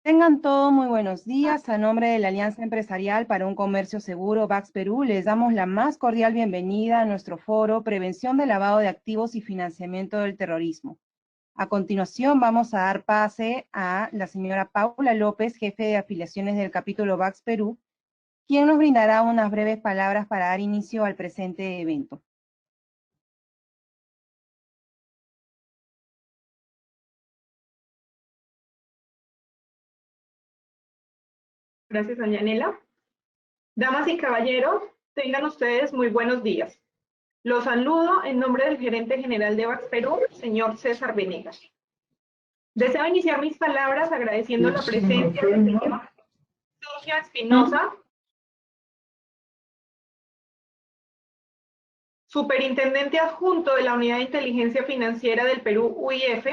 Tengan todos muy buenos días. A nombre de la Alianza Empresarial para un Comercio Seguro, VAX Perú, les damos la más cordial bienvenida a nuestro foro Prevención del Lavado de Activos y Financiamiento del Terrorismo. A continuación, vamos a dar pase a la señora Paula López, jefe de afiliaciones del capítulo VAX Perú, quien nos brindará unas breves palabras para dar inicio al presente evento. Gracias, doña Nela. Damas y caballeros, tengan ustedes muy buenos días. Los saludo en nombre del gerente general de VAX Perú, señor César Venegas. Deseo iniciar mis palabras agradeciendo la presencia del señor Sergio Espinosa, superintendente adjunto de la Unidad de Inteligencia Financiera del Perú, UIF,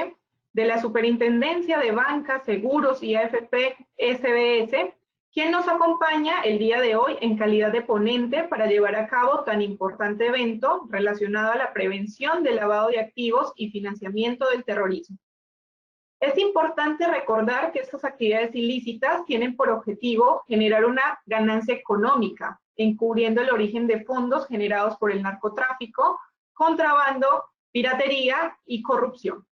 de la Superintendencia de Bancas, Seguros y AFP SBS, quien nos acompaña el día de hoy en calidad de ponente para llevar a cabo tan importante evento relacionado a la prevención del lavado de activos y financiamiento del terrorismo. Es importante recordar que estas actividades ilícitas tienen por objetivo generar una ganancia económica, encubriendo el origen de fondos generados por el narcotráfico, contrabando, piratería y corrupción.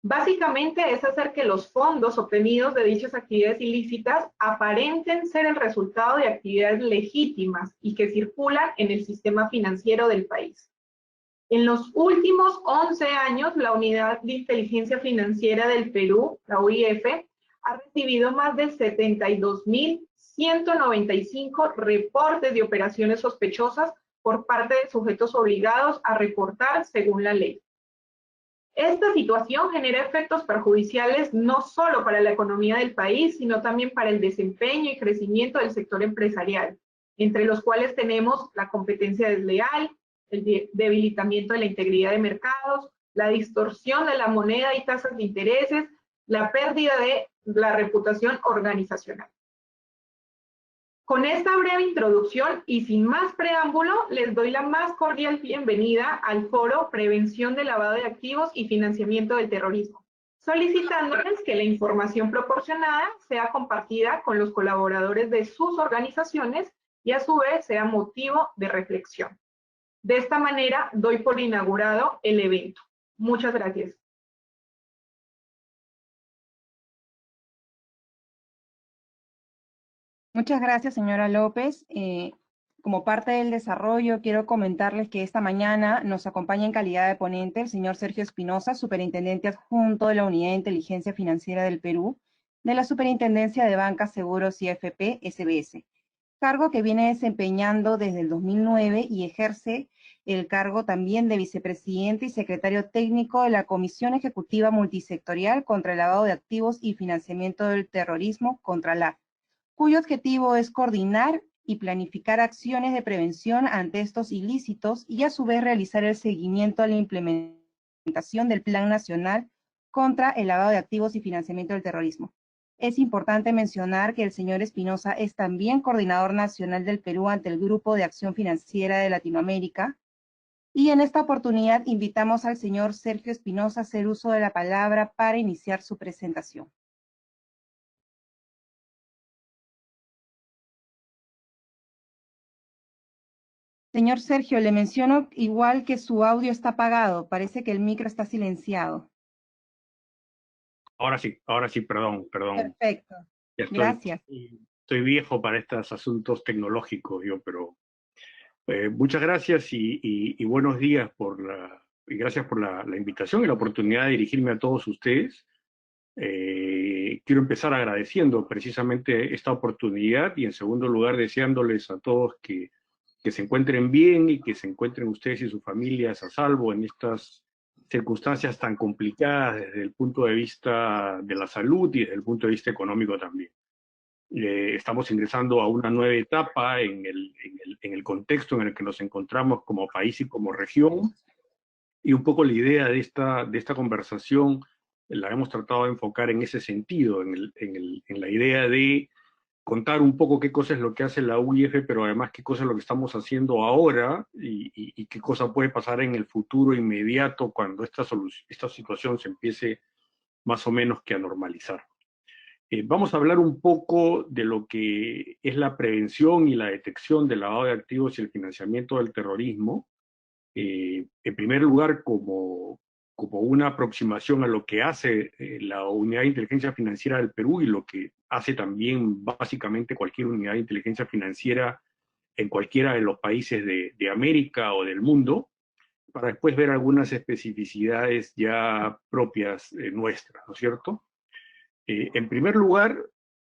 Básicamente es hacer que los fondos obtenidos de dichas actividades ilícitas aparenten ser el resultado de actividades legítimas y que circulan en el sistema financiero del país. En los últimos 11 años, la Unidad de Inteligencia Financiera del Perú, la UIF, ha recibido más de 72.195 reportes de operaciones sospechosas por parte de sujetos obligados a reportar según la ley. Esta situación genera efectos perjudiciales no solo para la economía del país, sino también para el desempeño y crecimiento del sector empresarial, entre los cuales tenemos la competencia desleal, el debilitamiento de la integridad de mercados, la distorsión de la moneda y tasas de intereses, la pérdida de la reputación organizacional. Con esta breve introducción y sin más preámbulo, les doy la más cordial bienvenida al foro Prevención del Lavado de Activos y Financiamiento del Terrorismo, solicitándoles que la información proporcionada sea compartida con los colaboradores de sus organizaciones y a su vez sea motivo de reflexión. De esta manera, doy por inaugurado el evento. Muchas gracias. Muchas gracias, señora López. Como parte del desarrollo, quiero comentarles que esta mañana nos acompaña en calidad de ponente el señor Sergio Espinosa, superintendente adjunto de la Unidad de Inteligencia Financiera del Perú, de la Superintendencia de Bancas, Seguros y AFP SBS, cargo que viene desempeñando desde el 2009 y ejerce el cargo también de vicepresidente y secretario técnico de la Comisión Ejecutiva Multisectorial contra el Lavado de Activos y Financiamiento del Terrorismo, CONTRALAF, cuyo objetivo es coordinar y planificar acciones de prevención ante estos ilícitos y a su vez realizar el seguimiento a la implementación del Plan Nacional contra el Lavado de Activos y Financiamiento del Terrorismo. Es importante mencionar que el señor Espinosa es también coordinador nacional del Perú ante el Grupo de Acción Financiera de Latinoamérica, y en esta oportunidad invitamos al señor Sergio Espinosa a hacer uso de la palabra para iniciar su presentación. Señor Sergio, le menciono igual que su audio está apagado. Parece que el micro está silenciado. Ahora sí, perdón. Perfecto. Ya Gracias. estoy viejo para estos asuntos tecnológicos, pero muchas gracias y buenos días y gracias por la invitación y la oportunidad de dirigirme a todos ustedes. Quiero empezar agradeciendo precisamente esta oportunidad y en segundo lugar deseándoles a todos que se encuentren bien y que se encuentren ustedes y sus familias a salvo en estas circunstancias tan complicadas desde el punto de vista de la salud y desde el punto de vista económico también. Estamos ingresando a una nueva etapa en el contexto en el que nos encontramos como país y como región, y un poco la idea de esta conversación la hemos tratado de enfocar en ese sentido, en la idea de contar un poco qué cosa es lo que hace la UIF, pero además qué cosa es lo que estamos haciendo ahora y qué cosa puede pasar en el futuro inmediato cuando esta situación se empiece más o menos que a normalizar. Vamos a hablar un poco de lo que es la prevención y la detección del lavado de activos y el financiamiento del terrorismo. En primer lugar, como una aproximación a lo que hace la Unidad de Inteligencia Financiera del Perú y lo que hace también básicamente cualquier unidad de inteligencia financiera en cualquiera de los países de América o del mundo, para después ver algunas especificidades ya propias nuestras, ¿no es cierto? En primer lugar,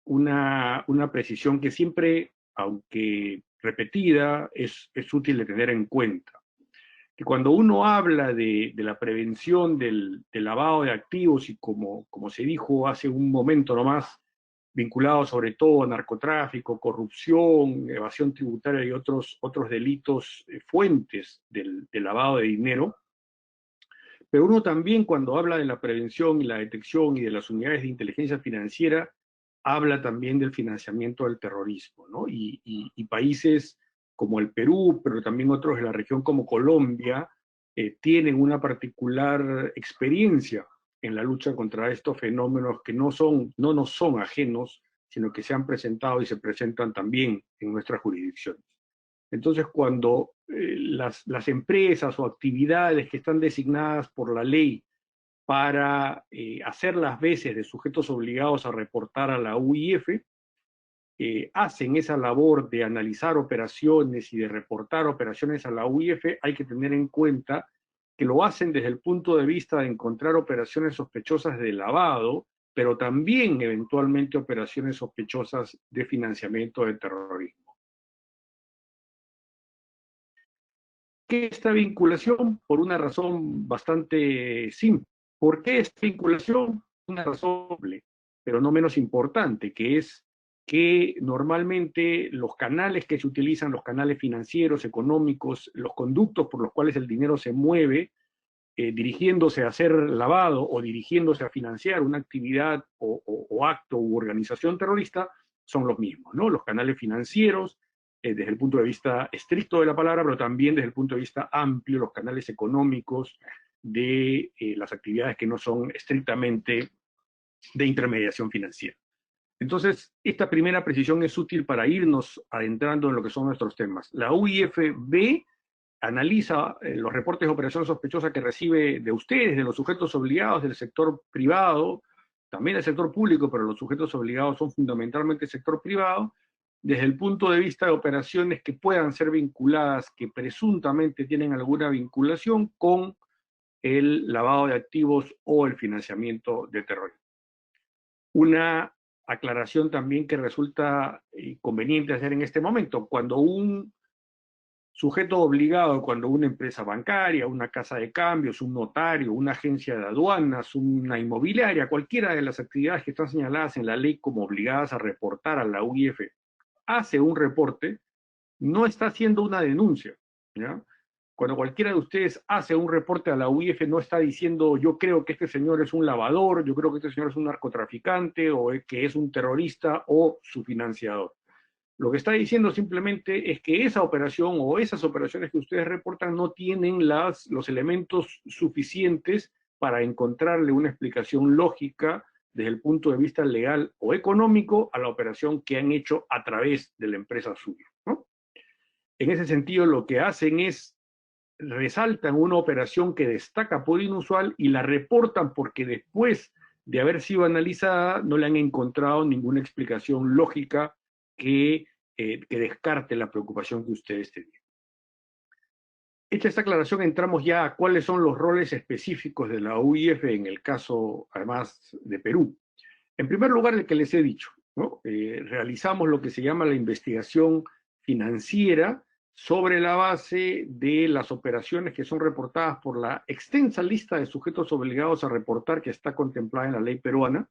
una precisión que siempre, aunque repetida, es útil de tener en cuenta. Que cuando uno habla de la prevención del lavado de activos y como se dijo hace un momento nomás, vinculado sobre todo a narcotráfico, corrupción, evasión tributaria y otros delitos fuentes del lavado de dinero, pero uno también cuando habla de la prevención y la detección y de las unidades de inteligencia financiera, habla también del financiamiento del terrorismo, ¿no? Y países como el Perú, pero también otros de la región como Colombia, tienen una particular experiencia en la lucha contra estos fenómenos que no nos son ajenos, sino que se han presentado y se presentan también en nuestras jurisdicciones. Entonces, cuando las empresas o actividades que están designadas por la ley para hacer las veces de sujetos obligados a reportar a la UIF, hacen esa labor de analizar operaciones y de reportar operaciones a la UIF, hay que tener en cuenta que lo hacen desde el punto de vista de encontrar operaciones sospechosas de lavado, pero también eventualmente operaciones sospechosas de financiamiento de terrorismo. ¿Qué es esta vinculación? Por una razón bastante simple. ¿Por qué esta vinculación? Una razón doble, pero no menos importante, que es que normalmente los canales que se utilizan, los canales financieros, económicos, los conductos por los cuales el dinero se mueve, dirigiéndose a hacer lavado o dirigiéndose a financiar una actividad o acto u organización terrorista, son los mismos, ¿no? Los canales financieros, desde el punto de vista estricto de la palabra, pero también desde el punto de vista amplio, los canales económicos de las actividades que no son estrictamente de intermediación financiera. Entonces, esta primera precisión es útil para irnos adentrando en lo que son nuestros temas. La UIFB analiza los reportes de operaciones sospechosas que recibe de ustedes, de los sujetos obligados del sector privado, también del sector público, pero los sujetos obligados son fundamentalmente el sector privado, desde el punto de vista de operaciones que puedan ser vinculadas, que presuntamente tienen alguna vinculación con el lavado de activos o el financiamiento de terrorismo. Una aclaración también que resulta conveniente hacer en este momento. Cuando un sujeto obligado, cuando una empresa bancaria, una casa de cambios, un notario, una agencia de aduanas, una inmobiliaria, cualquiera de las actividades que están señaladas en la ley como obligadas a reportar a la UIF, hace un reporte, no está haciendo una denuncia, ¿ya? Cuando cualquiera de ustedes hace un reporte a la UIF, no está diciendo yo creo que este señor es un lavador, yo creo que este señor es un narcotraficante, o que es un terrorista o su financiador. Lo que está diciendo simplemente es que esa operación o esas operaciones que ustedes reportan no tienen los elementos suficientes para encontrarle una explicación lógica desde el punto de vista legal o económico a la operación que han hecho a través de la empresa suya, ¿no? En ese sentido, lo que hacen es resaltan una operación que destaca por inusual y la reportan porque después de haber sido analizada no le han encontrado ninguna explicación lógica que descarte la preocupación que ustedes tenían. Hecha esta aclaración, entramos ya a cuáles son los roles específicos de la UIF en el caso, además, de Perú. En primer lugar, el que les he dicho, ¿no? Realizamos lo que se llama la investigación financiera sobre la base de las operaciones que son reportadas por la extensa lista de sujetos obligados a reportar que está contemplada en la ley peruana,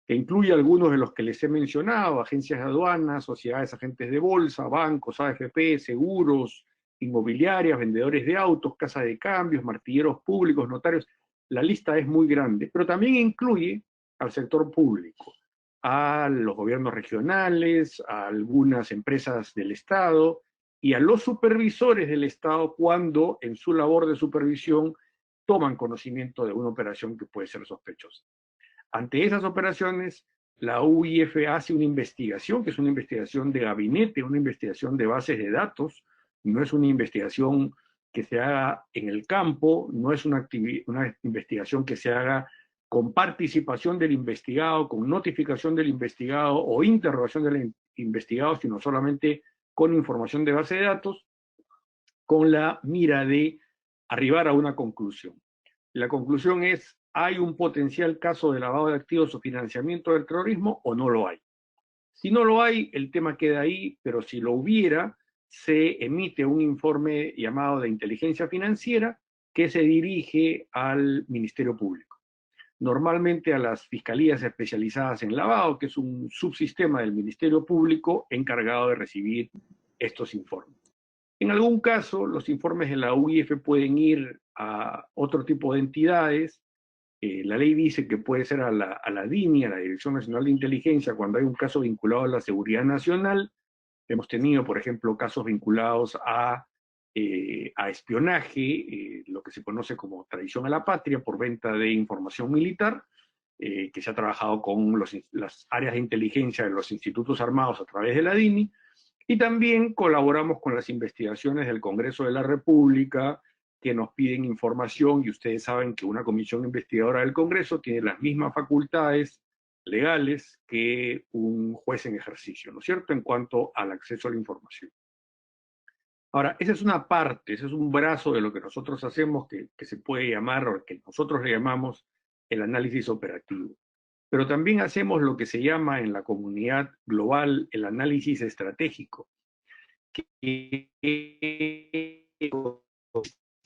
que incluye algunos de los que les he mencionado: agencias de aduanas, sociedades agentes de bolsa, bancos, AFP, seguros, inmobiliarias, vendedores de autos, casas de cambios, martilleros públicos, notarios. La lista es muy grande, pero también incluye al sector público, a los gobiernos regionales, a algunas empresas del Estado y a los supervisores del Estado cuando en su labor de supervisión toman conocimiento de una operación que puede ser sospechosa. Ante esas operaciones, la UIF hace una investigación, que es una investigación de gabinete, una investigación de bases de datos, no es una investigación que se haga en el campo, no es una investigación que se haga con participación del investigado, con notificación del investigado o interrogación del investigado, sino solamente con información de base de datos, con la mira de arribar a una conclusión. La conclusión es, ¿hay un potencial caso de lavado de activos o financiamiento del terrorismo o no lo hay? Si no lo hay, el tema queda ahí, pero si lo hubiera, se emite un informe llamado de inteligencia financiera que se dirige al Ministerio Público. Normalmente a las fiscalías especializadas en lavado, que es un subsistema del Ministerio Público encargado de recibir estos informes. En algún caso, los informes de la UIF pueden ir a otro tipo de entidades. La ley dice que puede ser a la DINI, a la Dirección Nacional de Inteligencia, cuando hay un caso vinculado a la seguridad nacional. Hemos tenido, por ejemplo, casos vinculados a espionaje, lo que se conoce como traición a la patria por venta de información militar, que se ha trabajado con las áreas de inteligencia de los institutos armados a través de la DINI, y también colaboramos con las investigaciones del Congreso de la República, que nos piden información, y ustedes saben que una comisión investigadora del Congreso tiene las mismas facultades legales que un juez en ejercicio, ¿no es cierto?, en cuanto al acceso a la información. Ahora, esa es una parte, ese es un brazo de lo que nosotros hacemos que se puede llamar, o que nosotros le llamamos el análisis operativo. Pero también hacemos lo que se llama en la comunidad global el análisis estratégico, que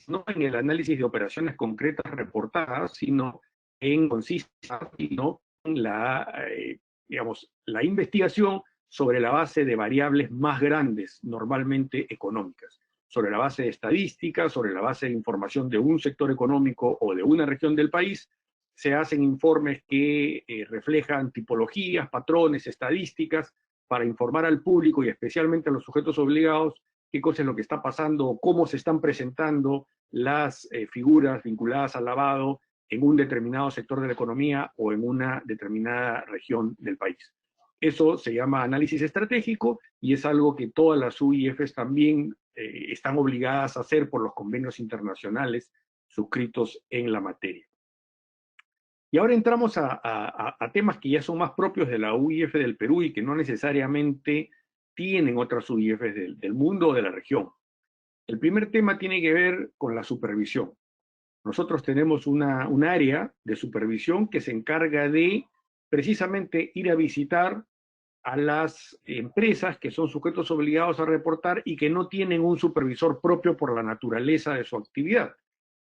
no en el análisis de operaciones concretas reportadas, sino en la investigación sobre la base de variables más grandes, normalmente económicas, sobre la base de estadísticas, sobre la base de información de un sector económico o de una región del país. Se hacen informes que reflejan tipologías, patrones, estadísticas, para informar al público y especialmente a los sujetos obligados qué cosa es lo que está pasando, cómo se están presentando las figuras vinculadas al lavado en un determinado sector de la economía o en una determinada región del país. Eso se llama análisis estratégico y es algo que todas las UIFs también están obligadas a hacer por los convenios internacionales suscritos en la materia. Y ahora entramos a temas que ya son más propios de la UIF del Perú y que no necesariamente tienen otras UIFs del mundo o de la región. El primer tema tiene que ver con la supervisión. Nosotros tenemos un área de supervisión que se encarga de precisamente ir a visitar a las empresas que son sujetos obligados a reportar y que no tienen un supervisor propio por la naturaleza de su actividad.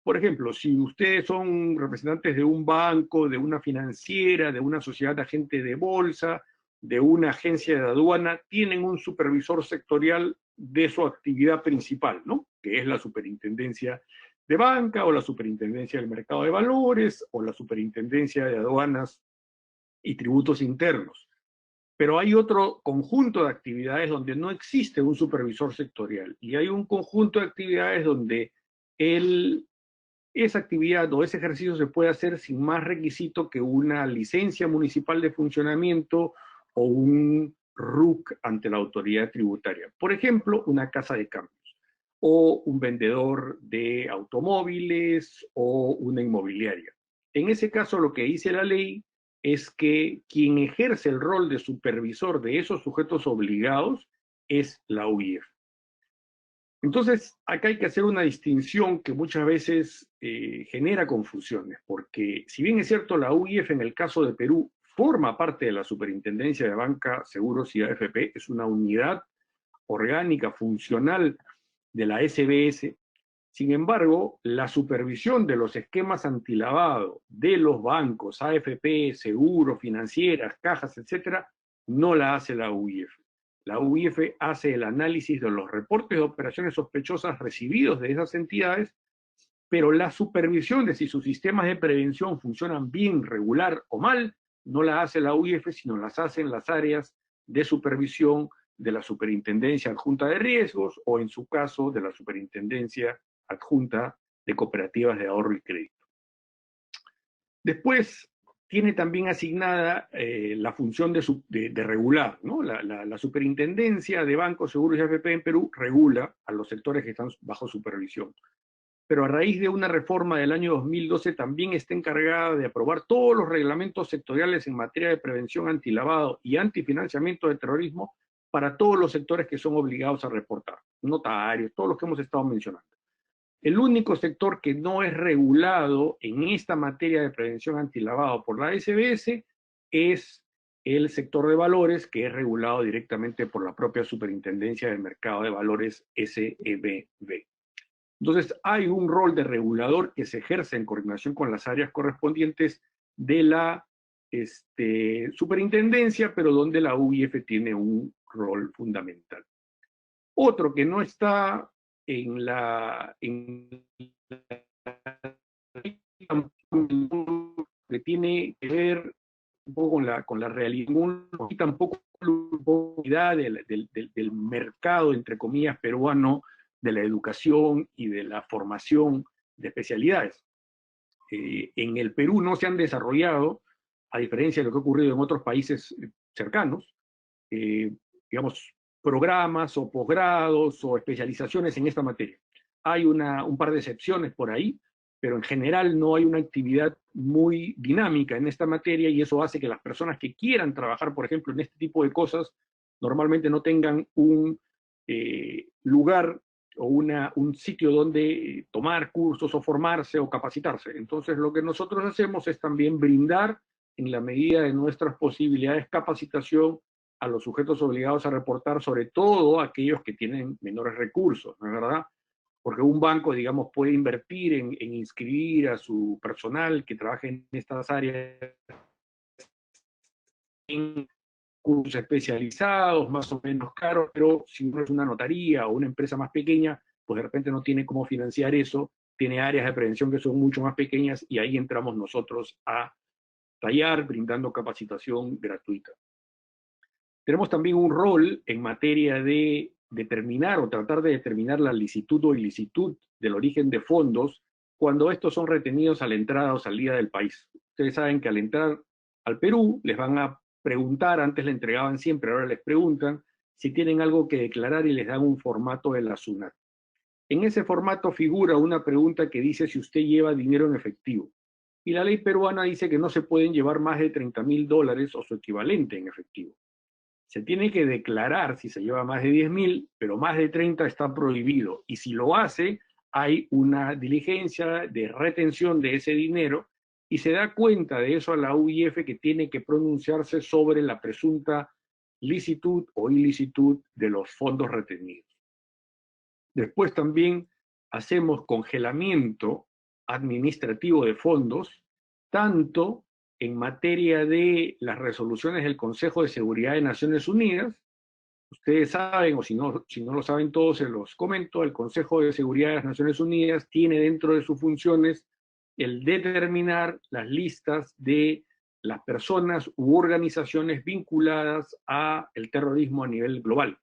Por ejemplo, si ustedes son representantes de un banco, de una financiera, de una sociedad de agentes de bolsa, de una agencia de aduana, tienen un supervisor sectorial de su actividad principal, ¿no? Que es la superintendencia de banca o la superintendencia del mercado de valores o la superintendencia de aduanas y tributos internos. Pero hay otro conjunto de actividades donde no existe un supervisor sectorial y hay un conjunto de actividades donde esa actividad o ese ejercicio se puede hacer sin más requisito que una licencia municipal de funcionamiento o un RUC ante la autoridad tributaria. Por ejemplo, una casa de cambios, o un vendedor de automóviles, o una inmobiliaria. En ese caso, lo que dice la ley es que quien ejerce el rol de supervisor de esos sujetos obligados es la UIF. Entonces, acá hay que hacer una distinción que muchas veces genera confusiones, porque si bien es cierto, la UIF en el caso de Perú forma parte de la Superintendencia de Banca, Seguros y AFP, es una unidad orgánica, funcional de la SBS. Sin embargo, la supervisión de los esquemas antilavado de los bancos, AFP, seguros, financieras, cajas, etcétera, no la hace la UIF. La UIF hace el análisis de los reportes de operaciones sospechosas recibidos de esas entidades, pero la supervisión de si sus sistemas de prevención funcionan bien, regular o mal, no la hace la UIF, sino las hacen las áreas de supervisión de la Superintendencia Adjunta de Riesgos o, en su caso, de la Superintendencia Adjunta de Cooperativas de Ahorro y Crédito. Después, tiene también asignada la función de regular, ¿no? La Superintendencia de Bancos, Seguros y AFP en Perú regula a los sectores que están bajo supervisión. Pero a raíz de una reforma del año 2012 también está encargada de aprobar todos los reglamentos sectoriales en materia de prevención antilavado y antifinanciamiento de terrorismo para todos los sectores que son obligados a reportar, notarios, todos los que hemos estado mencionando. El único sector que no es regulado en esta materia de prevención antilavado por la SBS es el sector de valores, que es regulado directamente por la propia Superintendencia del Mercado de Valores, SEBV. Entonces, hay un rol de regulador que se ejerce en coordinación con las áreas correspondientes de la superintendencia, pero donde la UIF tiene un rol fundamental. Otro que no está que tiene que ver un poco con la realidad y tampoco la del mercado, entre comillas, peruano, de la educación y de la formación de especialidades. En el Perú no se han desarrollado, a diferencia de lo que ha ocurrido en otros países cercanos, digamos, programas o posgrados o especializaciones en esta materia. Hay un par de excepciones por ahí, pero en general no hay una actividad muy dinámica en esta materia y eso hace que las personas que quieran trabajar, por ejemplo, en este tipo de cosas, normalmente no tengan un lugar o un sitio donde tomar cursos o formarse o capacitarse. Entonces, lo que nosotros hacemos es también brindar, en la medida de nuestras posibilidades, capacitación a los sujetos obligados a reportar, sobre todo aquellos que tienen menores recursos, ¿no es verdad? Porque un banco, digamos, puede invertir en inscribir a su personal que trabaje en estas áreas en cursos especializados, más o menos caros, pero si uno es una notaría o una empresa más pequeña, pues de repente no tiene cómo financiar eso, tiene áreas de prevención que son mucho más pequeñas y ahí entramos nosotros a tallar, brindando capacitación gratuita. Tenemos también un rol en materia de determinar o tratar de determinar la licitud o ilicitud del origen de fondos cuando estos son retenidos a la entrada o salida del país. Ustedes saben que al entrar al Perú les van a preguntar, antes le entregaban siempre, ahora les preguntan si tienen algo que declarar y les dan un formato de la SUNAT. En ese formato figura una pregunta que dice si usted lleva dinero en efectivo. Y la ley peruana dice que no se pueden llevar más de $30.000 o su equivalente en efectivo. Se tiene que declarar si se lleva más de 10.000, pero más de 30 está prohibido. Y si lo hace, hay una diligencia de retención de ese dinero y se da cuenta de eso a la UIF, que tiene que pronunciarse sobre la presunta licitud o ilicitud de los fondos retenidos. Después también hacemos congelamiento administrativo de fondos, tanto en materia de las resoluciones del Consejo de Seguridad de Naciones Unidas. Ustedes saben, o si no lo saben todos, se los comento, el Consejo de Seguridad de las Naciones Unidas tiene dentro de sus funciones el determinar las listas de las personas u organizaciones vinculadas al terrorismo a nivel global.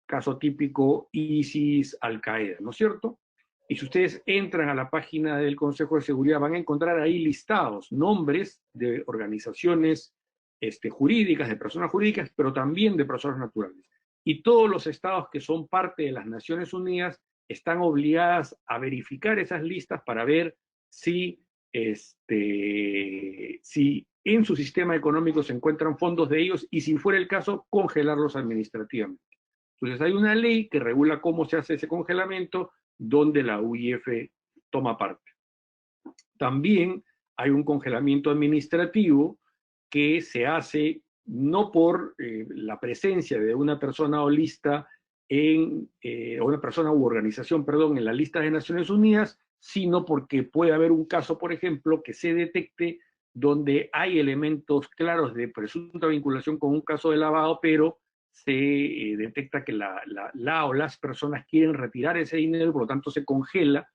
Caso típico, ISIS, Al-Qaeda, ¿no es cierto? Y si ustedes entran a la página del Consejo de Seguridad, van a encontrar ahí listados nombres de organizaciones jurídicas, de personas jurídicas, pero también de personas naturales. Y todos los estados que son parte de las Naciones Unidas están obligadas a verificar esas listas para ver si en su sistema económico se encuentran fondos de ellos y, si fuera el caso, congelarlos administrativamente. Entonces hay una ley que regula cómo se hace ese congelamiento, donde la UIF toma parte. También hay un congelamiento administrativo que se hace no por la presencia de una persona o lista o una persona u organización, perdón, en la lista de Naciones Unidas, sino porque puede haber un caso, por ejemplo, que se detecte donde hay elementos claros de presunta vinculación con un caso de lavado, pero se detecta que la o las personas quieren retirar ese dinero y por lo tanto se congela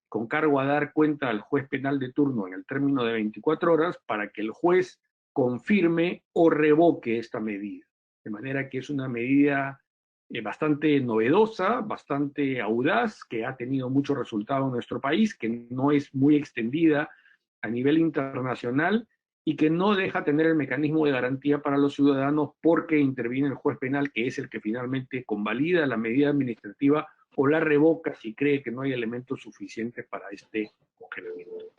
con cargo a dar cuenta al juez penal de turno en el término de 24 horas para que el juez confirme o revoque esta medida. De manera que es una medida bastante novedosa, bastante audaz, que ha tenido mucho resultado en nuestro país, que no es muy extendida a nivel internacional y que no deja tener el mecanismo de garantía para los ciudadanos porque interviene el juez penal, que es el que finalmente convalida la medida administrativa o la revoca si cree que no hay elementos suficientes para este congelamiento.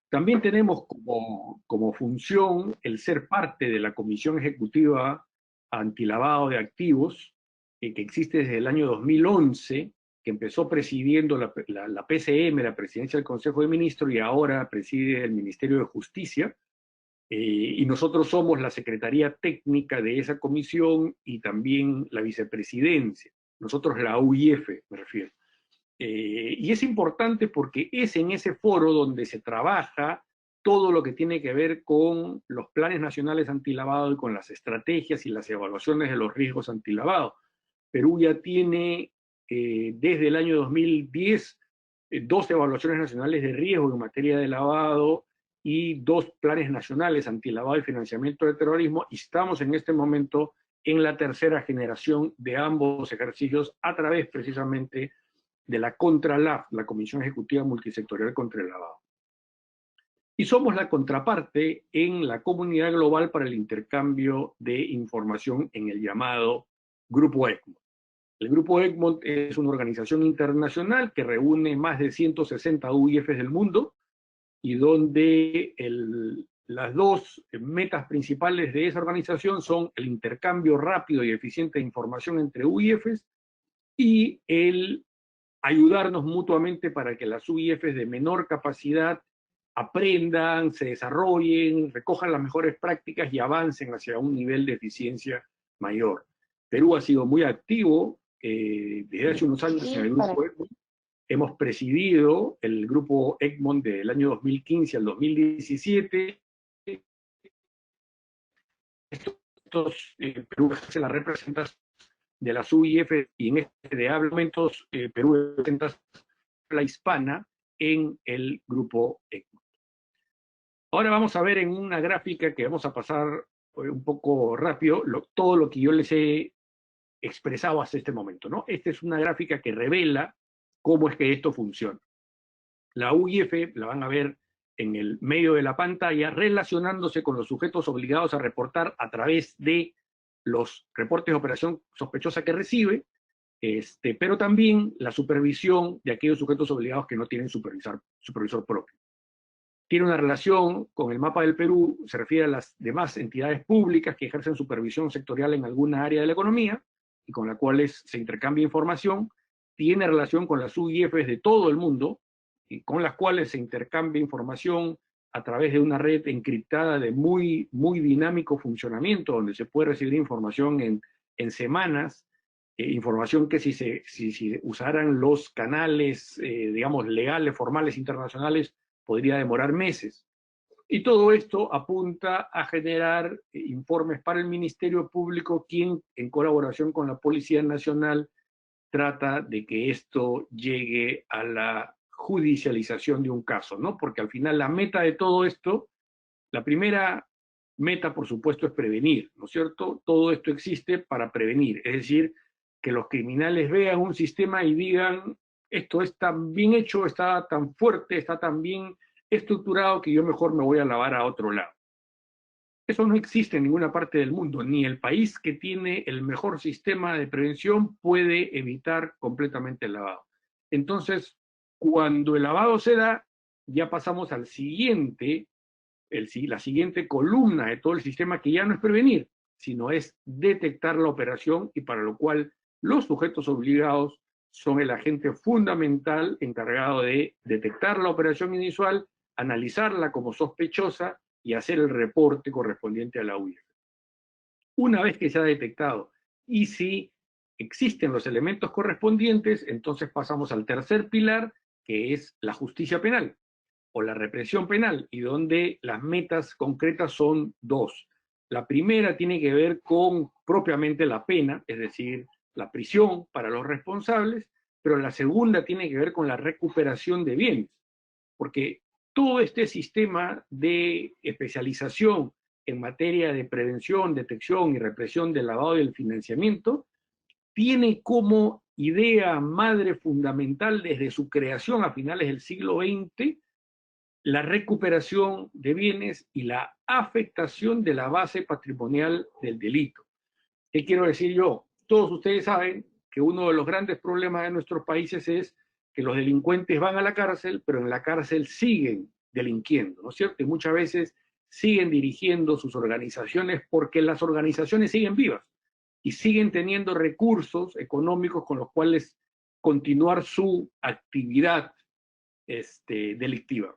También tenemos como función el ser parte de la Comisión Ejecutiva Antilavado de Activos, que existe desde el año 2011, que empezó presidiendo la PCM, la Presidencia del Consejo de Ministros, y ahora preside el Ministerio de Justicia, y nosotros somos la Secretaría Técnica de esa comisión y también la vicepresidencia, nosotros la UIF me refiero. Y es importante porque es en ese foro donde se trabaja todo lo que tiene que ver con los planes nacionales antilavado y con las estrategias y las evaluaciones de los riesgos antilavado. Perú ya tiene desde el año 2010 dos evaluaciones nacionales de riesgo en materia de lavado y dos planes nacionales antilavado y financiamiento de terrorismo, y estamos en este momento en la tercera generación de ambos ejercicios a través precisamente de la CONTRALAF, la Comisión Ejecutiva Multisectorial contra el Lavado. Y somos la contraparte en la Comunidad Global para el Intercambio de Información en el llamado Grupo Egmont. El Grupo Egmont es una organización internacional que reúne más de 160 UIFs del mundo y donde las dos metas principales de esa organización son el intercambio rápido y eficiente de información entre UIFs y el ayudarnos mutuamente para que las UIFs de menor capacidad aprendan, se desarrollen, recojan las mejores prácticas y avancen hacia un nivel de eficiencia mayor. Perú ha sido muy activo desde hace unos años en el Grupo Egmont. Hemos presidido el Grupo Egmont del año 2015 al 2017. Perú hace la representación de las UIF y en este de hablamentos Perú representa la hispana en el Grupo Egmont. Ahora vamos a ver en una gráfica que vamos a pasar un poco rápido todo lo que yo les he expresado hasta este momento, ¿no? Esta es una gráfica que revela cómo es que esto funciona. La UIF la van a ver en el medio de la pantalla relacionándose con los sujetos obligados a reportar a través de los reportes de operación sospechosa que recibe, pero también la supervisión de aquellos sujetos obligados que no tienen supervisor propio. Tiene una relación con el mapa del Perú, se refiere a las demás entidades públicas que ejercen supervisión sectorial en alguna área de la economía y con las cuales se intercambia información. Tiene relación con las UIFs de todo el mundo y con las cuales se intercambia información a través de una red encriptada de muy dinámico funcionamiento, donde se puede recibir información en semanas, información que si usaran los canales, digamos, legales, formales, internacionales, podría demorar meses. Y todo esto apunta a generar informes para el Ministerio Público, quien, en colaboración con la Policía Nacional, trata de que esto llegue a la judicialización de un caso, ¿no? Porque al final la meta de todo esto, la primera meta, por supuesto, es prevenir, ¿no es cierto? Todo esto existe para prevenir, es decir, que los criminales vean un sistema y digan, esto es tan bien hecho, está tan fuerte, está tan bien estructurado que yo mejor me voy a lavar a otro lado. Eso no existe en ninguna parte del mundo, ni el país que tiene el mejor sistema de prevención puede evitar completamente el lavado. Entonces, cuando el lavado se da, ya pasamos al siguiente, la siguiente columna de todo el sistema, que ya no es prevenir, sino es detectar la operación, y para lo cual los sujetos obligados son el agente fundamental encargado de detectar la operación inusual, analizarla como sospechosa y hacer el reporte correspondiente a la UIF. Una vez que se ha detectado y si existen los elementos correspondientes, entonces pasamos al tercer pilar, que es la justicia penal o la represión penal, y donde las metas concretas son dos. La primera tiene que ver con propiamente la pena, es decir, la prisión para los responsables, pero la segunda tiene que ver con la recuperación de bienes, porque todo este sistema de especialización en materia de prevención, detección y represión del lavado y del financiamiento tiene como idea madre fundamental desde su creación a finales del siglo XX la recuperación de bienes y la afectación de la base patrimonial del delito. ¿Qué quiero decir yo? Todos ustedes saben que uno de los grandes problemas de nuestros países es que los delincuentes van a la cárcel, pero en la cárcel siguen delinquiendo, ¿no es cierto? Y muchas veces siguen dirigiendo sus organizaciones porque las organizaciones siguen vivas y siguen teniendo recursos económicos con los cuales continuar su actividad delictiva.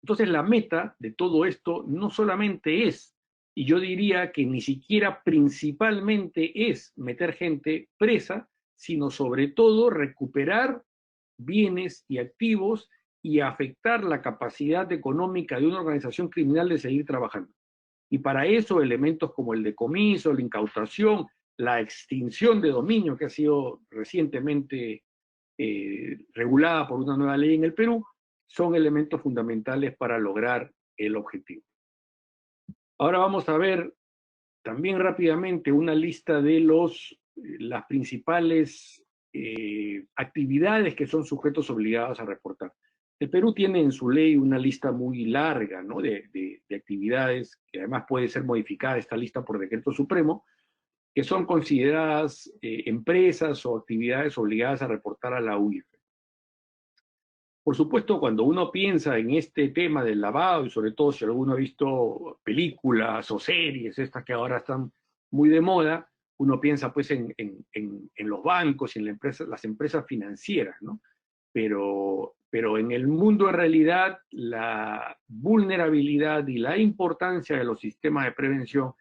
Entonces la meta de todo esto no solamente es, y yo diría que ni siquiera principalmente es meter gente presa, sino sobre todo recuperar bienes y activos y afectar la capacidad económica de una organización criminal de seguir trabajando. Y para eso elementos como el decomiso, la incautación, la extinción de dominio que ha sido recientemente regulada por una nueva ley en el Perú, son elementos fundamentales para lograr el objetivo. Ahora vamos a ver también rápidamente una lista de las principales actividades que son sujetos obligados a reportar. El Perú tiene en su ley una lista muy larga, ¿no?, de actividades, que además puede ser modificada esta lista por decreto supremo, que son consideradas empresas o actividades obligadas a reportar a la UIF. Por supuesto, cuando uno piensa en este tema del lavado, y sobre todo si alguno ha visto películas o series, estas que ahora están muy de moda, uno piensa pues en los bancos y en las empresas financieras, ¿no? Pero en el mundo de realidad, la vulnerabilidad y la importancia de los sistemas de prevención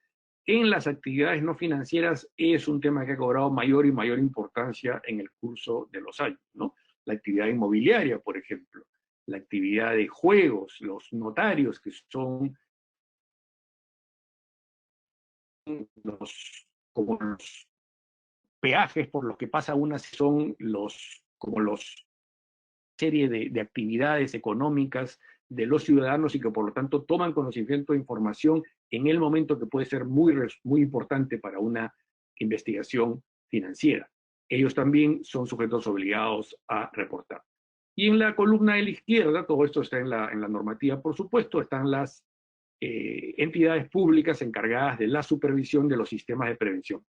en las actividades no financieras es un tema que ha cobrado mayor y mayor importancia en el curso de los años, ¿no? La actividad inmobiliaria, por ejemplo, la actividad de juegos, los notarios, que son como los peajes por los que pasa una, son como los serie de actividades económicas de los ciudadanos y que por lo tanto toman conocimiento de información en el momento que puede ser muy importante para una investigación financiera. Ellos también son sujetos obligados a reportar. Y en la columna de la izquierda, todo esto está en la normativa, por supuesto, están las entidades públicas encargadas de la supervisión de los sistemas de prevención.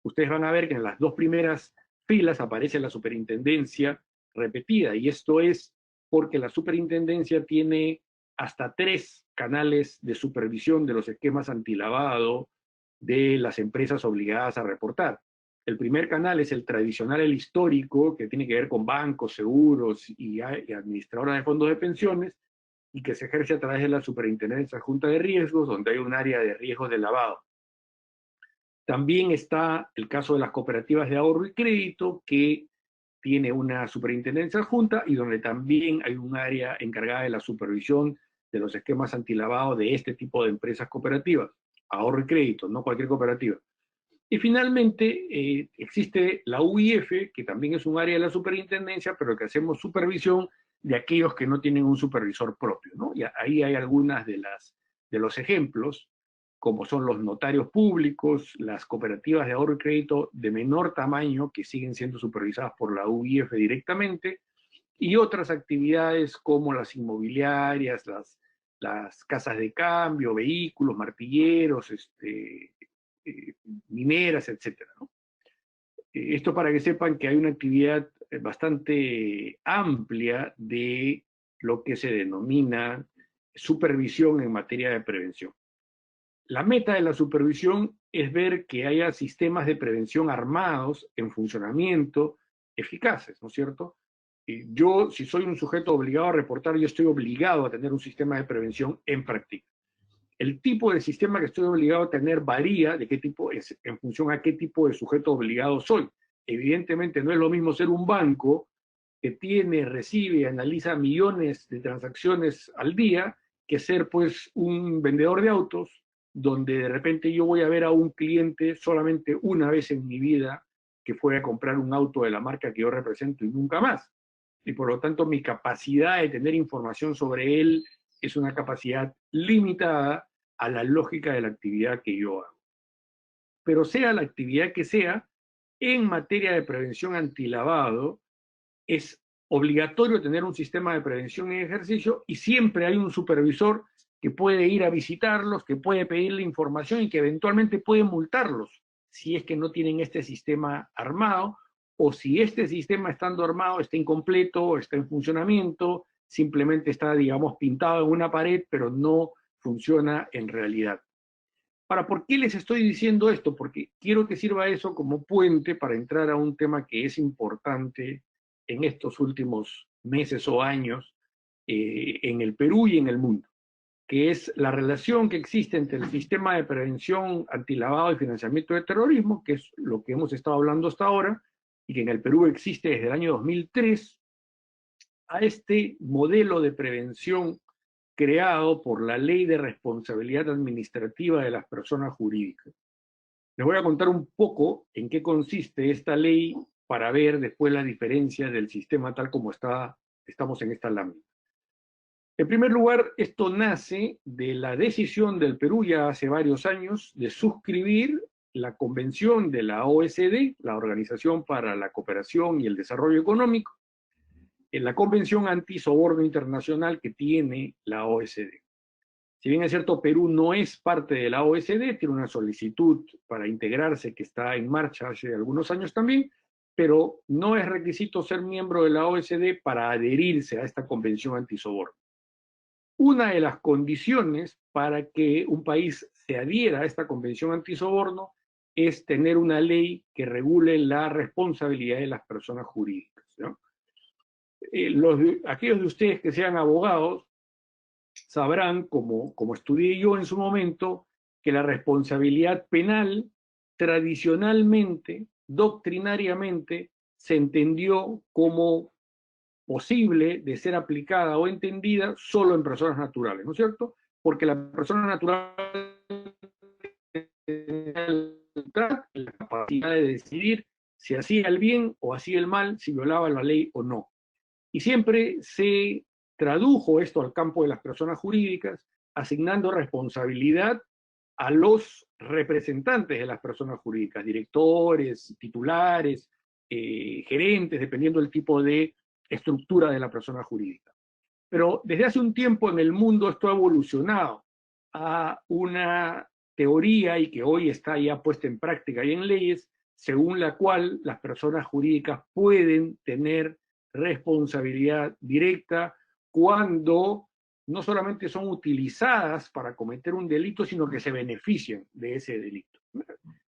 Ustedes van a ver que en las dos primeras filas aparece la superintendencia repetida, y esto es porque la superintendencia tiene hasta 3 canales de supervisión de los esquemas antilavado de las empresas obligadas a reportar. El primer canal es el tradicional, el histórico, que tiene que ver con bancos, seguros y administradoras de fondos de pensiones, y que se ejerce a través de la Superintendencia Adjunta de Riesgos, donde hay un área de riesgos de lavado. También está el caso de las cooperativas de ahorro y crédito, que tiene una superintendencia adjunta y donde también hay un área encargada de la supervisión de los esquemas antilavado de este tipo de empresas cooperativas, ahorro y crédito, no cualquier cooperativa. Y finalmente existe la UIF, que también es un área de la superintendencia, pero que hacemos supervisión de aquellos que no tienen un supervisor propio, ¿no? Y ahí hay algunas de los ejemplos, como son los notarios públicos, las cooperativas de ahorro y crédito de menor tamaño que siguen siendo supervisadas por la UIF directamente, y otras actividades como las inmobiliarias, las casas de cambio, vehículos, martilleros, mineras, etcétera, ¿no? Esto para que sepan que hay una actividad bastante amplia de lo que se denomina supervisión en materia de prevención. La meta de la supervisión es ver que haya sistemas de prevención armados en funcionamiento eficaces, ¿no es cierto? Yo, si soy un sujeto obligado a reportar, yo estoy obligado a tener un sistema de prevención en práctica. El tipo de sistema que estoy obligado a tener varía de qué tipo es, en función a qué tipo de sujeto obligado soy. Evidentemente no es lo mismo ser un banco que tiene, recibe y analiza millones de transacciones al día, que ser pues un vendedor de autos, donde de repente yo voy a ver a un cliente solamente una vez en mi vida que fue a comprar un auto de la marca que yo represento y nunca más. Y por lo tanto mi capacidad de tener información sobre él es una capacidad limitada a la lógica de la actividad que yo hago. Pero sea la actividad que sea, en materia de prevención antilavado, es obligatorio tener un sistema de prevención en ejercicio y siempre hay un supervisor que puede ir a visitarlos, que puede pedirle información y que eventualmente puede multarlos si es que no tienen este sistema armado, o si este sistema estando armado está incompleto, está en funcionamiento, simplemente está, digamos, pintado en una pared, pero no funciona en realidad. Ahora, ¿por qué les estoy diciendo esto? Porque quiero que sirva eso como puente para entrar a un tema que es importante en estos últimos meses o años en el Perú y en el mundo, que es la relación que existe entre el sistema de prevención antilavado y financiamiento de terrorismo, que es lo que hemos estado hablando hasta ahora, y que en el Perú existe desde el año 2003, a este modelo de prevención creado por la Ley de Responsabilidad Administrativa de las Personas Jurídicas. Les voy a contar un poco en qué consiste esta ley para ver después las diferencias del sistema tal como estamos en esta lámina. En primer lugar, esto nace de la decisión del Perú ya hace varios años de suscribir la convención de la OECD, la Organización para la Cooperación y el Desarrollo Económico, en la Convención Antisoborno Internacional que tiene la OECD. Si bien es cierto, Perú no es parte de la OECD, tiene una solicitud para integrarse que está en marcha hace algunos años también, pero no es requisito ser miembro de la OECD para adherirse a esta Convención Antisoborno. Una de las condiciones para que un país se adhiera a esta Convención Antisoborno es tener una ley que regule la responsabilidad de las personas jurídicas, ¿no? Aquellos de ustedes que sean abogados sabrán, como estudié yo en su momento, que la responsabilidad penal tradicionalmente, doctrinariamente, se entendió como posible de ser aplicada o entendida solo en personas naturales, ¿no es cierto? Porque la persona natural tiene la capacidad de decidir si hacía el bien o hacía el mal, si violaba la ley o no. Y siempre se tradujo esto al campo de las personas jurídicas, asignando responsabilidad a los representantes de las personas jurídicas, directores, titulares, gerentes, dependiendo del tipo de estructura de la persona jurídica. Pero desde hace un tiempo en el mundo esto ha evolucionado a una teoría y que hoy está ya puesta en práctica y en leyes, según la cual las personas jurídicas pueden tener responsabilidad directa cuando no solamente son utilizadas para cometer un delito, sino que se benefician de ese delito.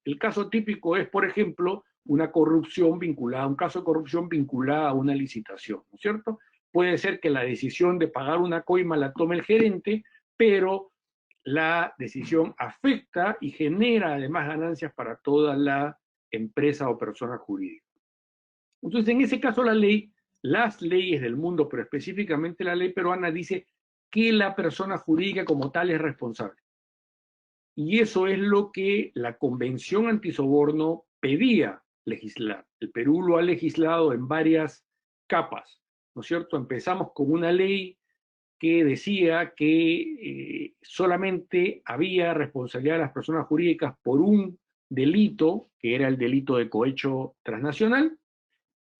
El caso típico es, por ejemplo, una corrupción vinculada, un caso de corrupción vinculada a una licitación, ¿no es cierto? Puede ser que la decisión de pagar una coima la tome el gerente, pero la decisión afecta y genera además ganancias para toda la empresa o persona jurídica. Entonces, en ese caso, las leyes del mundo, pero específicamente la ley peruana, dice que la persona jurídica como tal es responsable. Y eso es lo que la Convención Antisoborno pedía legislar. El Perú lo ha legislado en varias capas, ¿no es cierto? Empezamos con una ley que decía que solamente había responsabilidad de las personas jurídicas por un delito, que era el delito de cohecho transnacional,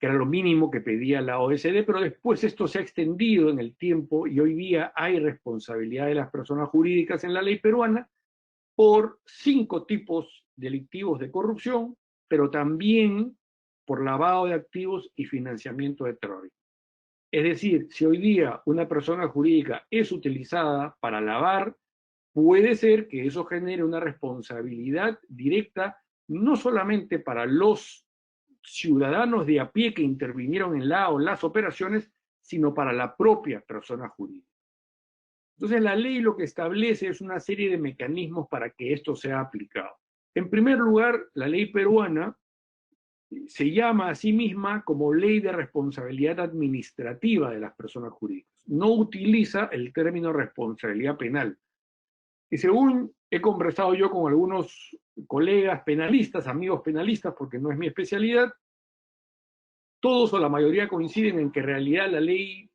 que era lo mínimo que pedía la OECD, pero después esto se ha extendido en el tiempo y hoy día hay responsabilidad de las personas jurídicas en la ley peruana por 5 tipos delictivos de corrupción, pero también por lavado de activos y financiamiento de terrorismo. Es decir, si hoy día una persona jurídica es utilizada para lavar, puede ser que eso genere una responsabilidad directa no solamente para los ciudadanos de a pie que intervinieron en la o las operaciones, sino para la propia persona jurídica. Entonces la ley lo que establece es una serie de mecanismos para que esto sea aplicado. En primer lugar, la ley peruana se llama a sí misma como Ley de Responsabilidad Administrativa de las Personas Jurídicas. No utiliza el término responsabilidad penal. Y según he conversado yo con algunos colegas penalistas, amigos penalistas, porque no es mi especialidad, todos o la mayoría coinciden en que en realidad la ley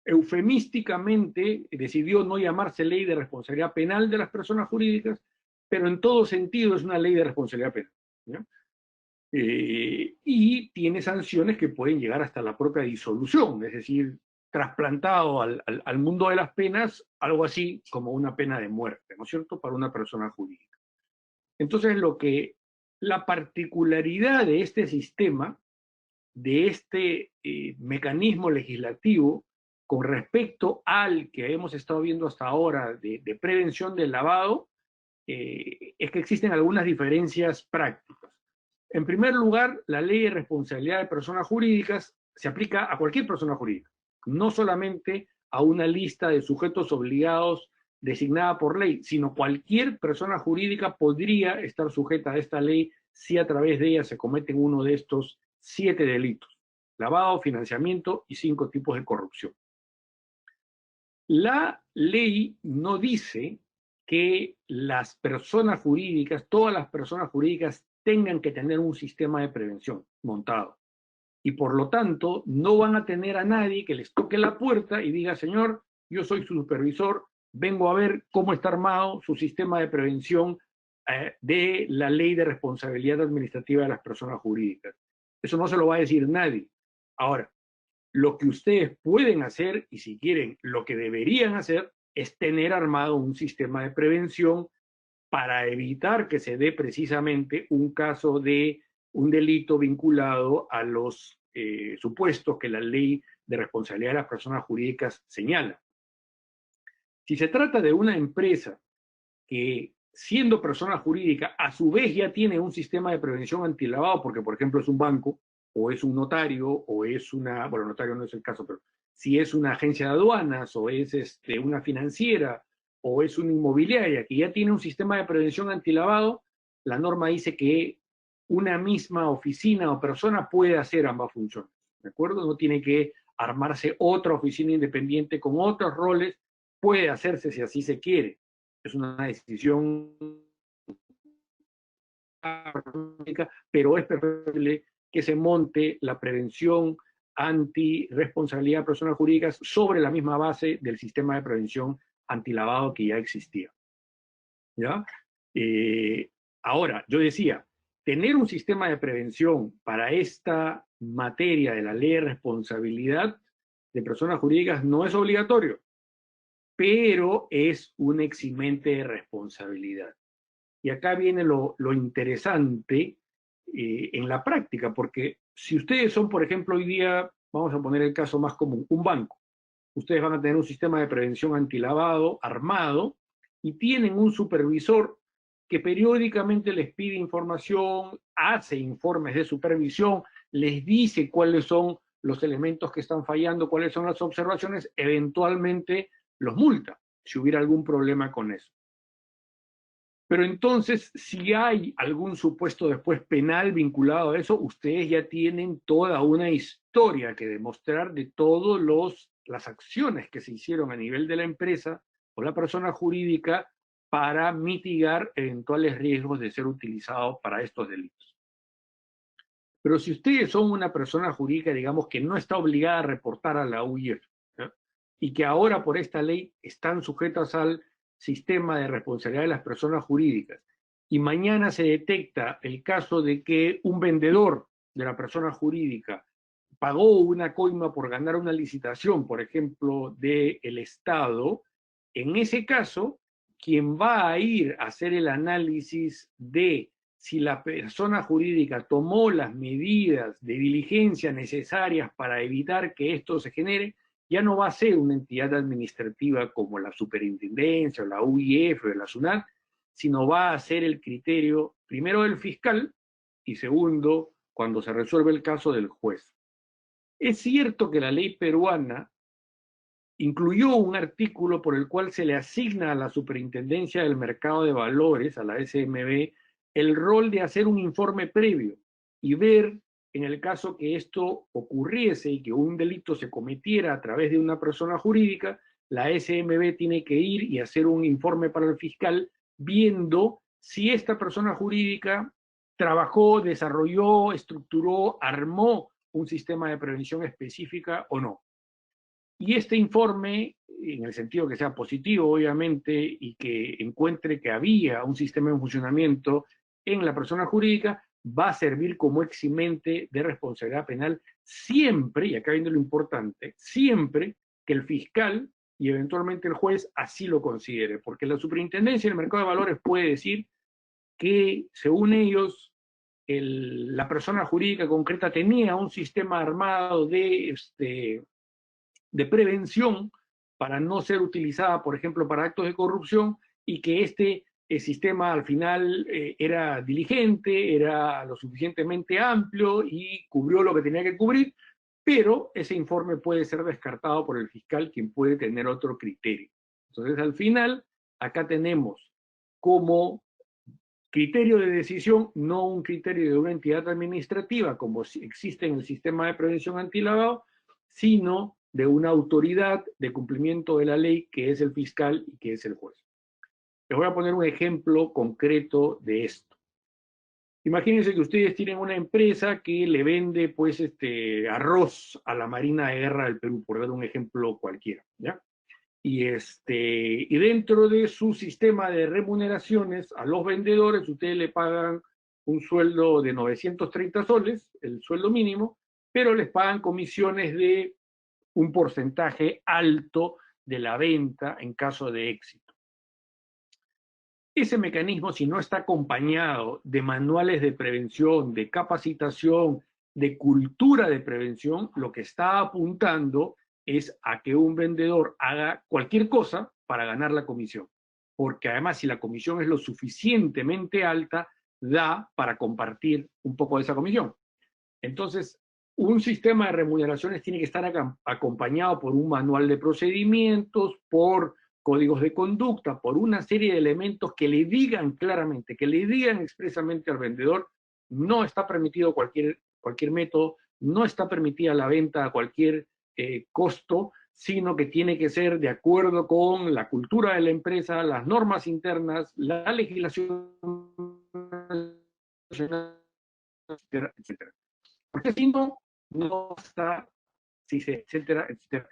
eufemísticamente decidió no llamarse Ley de Responsabilidad Penal de las Personas Jurídicas, pero en todo sentido es una ley de responsabilidad penal, ¿no? y tiene sanciones que pueden llegar hasta la propia disolución, es decir, trasplantado al mundo de las penas, algo así como una pena de muerte, ¿no es cierto?, para una persona jurídica. Entonces, la particularidad de este sistema, de este mecanismo legislativo, con respecto al que hemos estado viendo hasta ahora de prevención del lavado, es que existen algunas diferencias prácticas. En primer lugar, la ley de responsabilidad de personas jurídicas se aplica a cualquier persona jurídica, no solamente a una lista de sujetos obligados designada por ley, sino cualquier persona jurídica podría estar sujeta a esta ley si a través de ella se cometen uno de estos 7 delitos: lavado, financiamiento y 5 tipos de corrupción. La ley no dice que las personas jurídicas, todas las personas jurídicas, tengan que tener un sistema de prevención montado. Y por lo tanto, no van a tener a nadie que les toque la puerta y diga: señor, yo soy su supervisor, vengo a ver cómo está armado su sistema de prevención de la ley de responsabilidad administrativa de las personas jurídicas. Eso no se lo va a decir nadie. Ahora, lo que ustedes pueden hacer, y si quieren, lo que deberían hacer, es tener armado un sistema de prevención para evitar que se dé precisamente un caso de un delito vinculado a los supuestos que la ley de responsabilidad de las personas jurídicas señala. Si se trata de una empresa que, siendo persona jurídica, a su vez ya tiene un sistema de prevención antilavado, porque por ejemplo es un banco, o es un notario, o es una, bueno, notario no es el caso, pero si es una agencia de aduanas, o es una financiera, o es una inmobiliaria que ya tiene un sistema de prevención antilavado, la norma dice que una misma oficina o persona puede hacer ambas funciones, ¿de acuerdo? No tiene que armarse otra oficina independiente con otros roles, puede hacerse si así se quiere. Es una decisión, pero es preferible que se monte la prevención anti-responsabilidad de personas jurídicas sobre la misma base del sistema de prevención antilavado que ya existía. ¿Ya? Ahora, yo decía, tener un sistema de prevención para esta materia de la ley de responsabilidad de personas jurídicas no es obligatorio, pero es un eximente de responsabilidad. Y acá viene lo interesante en la práctica, porque si ustedes son, por ejemplo, hoy día, vamos a poner el caso más común, un banco, ustedes van a tener un sistema de prevención antilavado armado y tienen un supervisor que periódicamente les pide información, hace informes de supervisión, les dice cuáles son los elementos que están fallando, cuáles son las observaciones, eventualmente los multa si hubiera algún problema con eso. Pero entonces, si hay algún supuesto después penal vinculado a eso, ustedes ya tienen toda una historia que demostrar de todas las acciones que se hicieron a nivel de la empresa o la persona jurídica para mitigar eventuales riesgos de ser utilizados para estos delitos. Pero si ustedes son una persona jurídica, digamos, que no está obligada a reportar a la UIF, ¿no?, y que ahora por esta ley están sujetas al sistema de responsabilidad de las personas jurídicas, y mañana se detecta el caso de que un vendedor de la persona jurídica pagó una coima por ganar una licitación, por ejemplo, del Estado, en ese caso, quien va a ir a hacer el análisis de si la persona jurídica tomó las medidas de diligencia necesarias para evitar que esto se genere, ya no va a ser una entidad administrativa como la superintendencia o la UIF o la SUNAT, sino va a ser el criterio, primero, del fiscal y segundo, cuando se resuelve el caso, del juez. Es cierto que la ley peruana incluyó un artículo por el cual se le asigna a la Superintendencia del Mercado de Valores, a la SMV, el rol de hacer un informe previo y ver, en el caso que esto ocurriese y que un delito se cometiera a través de una persona jurídica, la SMV tiene que ir y hacer un informe para el fiscal viendo si esta persona jurídica trabajó, desarrolló, estructuró, armó un sistema de prevención específica o no. Y este informe, en el sentido que sea positivo, obviamente, y que encuentre que había un sistema en funcionamiento en la persona jurídica, va a servir como eximente de responsabilidad penal siempre, y acá viene lo importante, siempre que el fiscal y eventualmente el juez así lo considere, porque la superintendencia del mercado de valores puede decir que, según ellos, la persona jurídica concreta tenía un sistema armado de prevención para no ser utilizada, por ejemplo, para actos de corrupción, y que el sistema al final era diligente, era lo suficientemente amplio y cubrió lo que tenía que cubrir, pero ese informe puede ser descartado por el fiscal, quien puede tener otro criterio. Entonces, al final, acá tenemos como criterio de decisión, no un criterio de una entidad administrativa, como existe en el sistema de prevención antilavado, sino de una autoridad de cumplimiento de la ley, que es el fiscal y que es el juez. Les voy a poner un ejemplo concreto de esto. Imagínense que ustedes tienen una empresa que le vende pues arroz a la Marina de Guerra del Perú, por dar un ejemplo cualquiera, ¿ya? Y dentro de su sistema de remuneraciones a los vendedores, ustedes le pagan un sueldo de 930 soles, el sueldo mínimo, pero les pagan comisiones de un porcentaje alto de la venta en caso de éxito. Ese mecanismo, si no está acompañado de manuales de prevención, de capacitación, de cultura de prevención, lo que está apuntando es a que un vendedor haga cualquier cosa para ganar la comisión. Porque además, si la comisión es lo suficientemente alta, da para compartir un poco de esa comisión. Entonces, un sistema de remuneraciones tiene que estar acompañado por un manual de procedimientos, por códigos de conducta, por una serie de elementos que le digan claramente, que le digan expresamente al vendedor: no está permitido cualquier método, no está permitida la venta a cualquier costo, sino que tiene que ser de acuerdo con la cultura de la empresa, las normas internas, la legislación nacional, etcétera, etcétera. Porque si no, no basta, si se, etcétera, etcétera.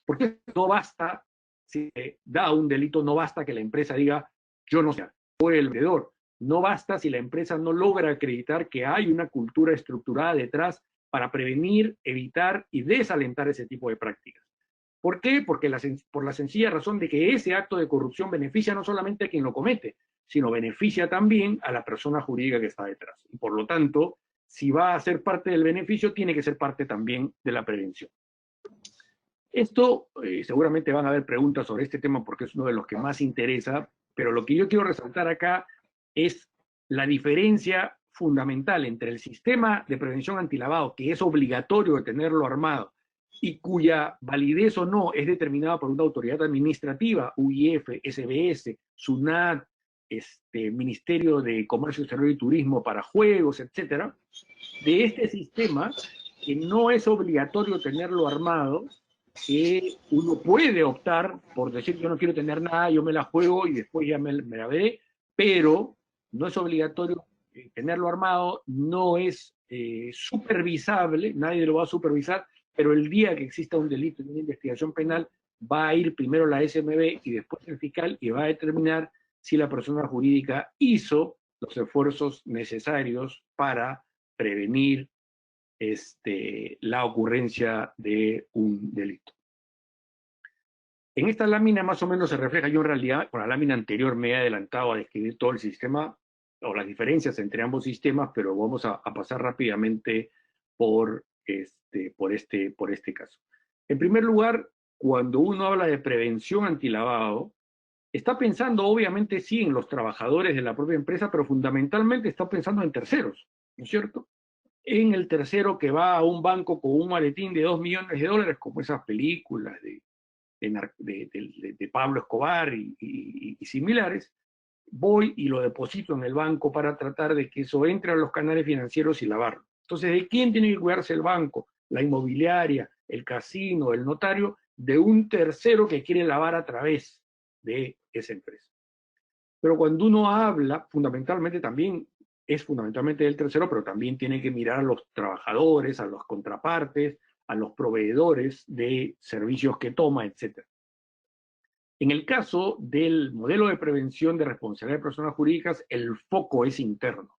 Porque no basta, si se da un delito, no basta que la empresa diga: yo no sé, fue el vendedor. No basta si la empresa no logra acreditar que hay una cultura estructurada detrás para prevenir, evitar y desalentar ese tipo de prácticas. ¿Por qué? Porque por la sencilla razón de que ese acto de corrupción beneficia no solamente a quien lo comete, sino beneficia también a la persona jurídica que está detrás. Y por lo tanto, si va a ser parte del beneficio, tiene que ser parte también de la prevención. Esto, seguramente van a haber preguntas sobre este tema porque es uno de los que más interesa, pero lo que yo quiero resaltar acá es la diferencia fundamental entre el sistema de prevención antilavado, que es obligatorio de tenerlo armado, y cuya validez o no es determinada por una autoridad administrativa, UIF, SBS, SUNAT, Ministerio de Comercio Exterior y Turismo para juegos, etcétera, de este sistema que no es obligatorio tenerlo armado, que uno puede optar por decir: yo no quiero tener nada, yo me la juego y después ya me la veré, pero no es obligatorio tenerlo armado, no es supervisable, nadie lo va a supervisar, pero el día que exista un delito y una investigación penal, va a ir primero la SMB y después el fiscal, y va a determinar si la persona jurídica hizo los esfuerzos necesarios para prevenir la ocurrencia de un delito. En esta lámina más o menos se refleja, yo en realidad con la lámina anterior me he adelantado a describir todo el sistema o las diferencias entre ambos sistemas, pero vamos a pasar rápidamente por este caso. En primer lugar, cuando uno habla de prevención antilavado, está pensando obviamente sí en los trabajadores de la propia empresa, pero fundamentalmente está pensando en terceros, ¿no es cierto? En el tercero que va a un banco con un maletín de $2 millones, como esas películas de Pablo Escobar y similares, voy y lo deposito en el banco para tratar de que eso entre a los canales financieros y lavarlo. Entonces, ¿de quién tiene que cuidarse el banco? La inmobiliaria, el casino, el notario, de un tercero que quiere lavar a través de esa empresa. Pero cuando uno habla, fundamentalmente también es fundamentalmente del tercero, pero también tiene que mirar a los trabajadores, a las contrapartes, a los proveedores de servicios que toma, etc. En el caso del modelo de prevención de responsabilidad de personas jurídicas, el foco es interno.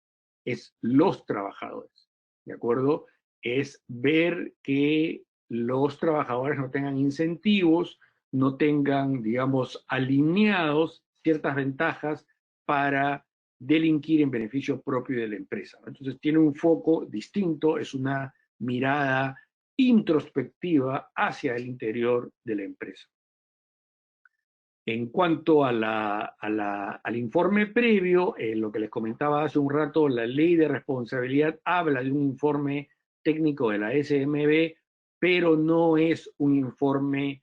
es los trabajadores, ¿de acuerdo? Es ver que los trabajadores no tengan incentivos, no tengan, digamos, alineados ciertas ventajas para delinquir en beneficio propio de la empresa. Entonces tiene un foco distinto, es una mirada introspectiva hacia el interior de la empresa. En cuanto al informe previo, lo que les comentaba hace un rato, la ley de responsabilidad habla de un informe técnico de la SMB, pero no es un informe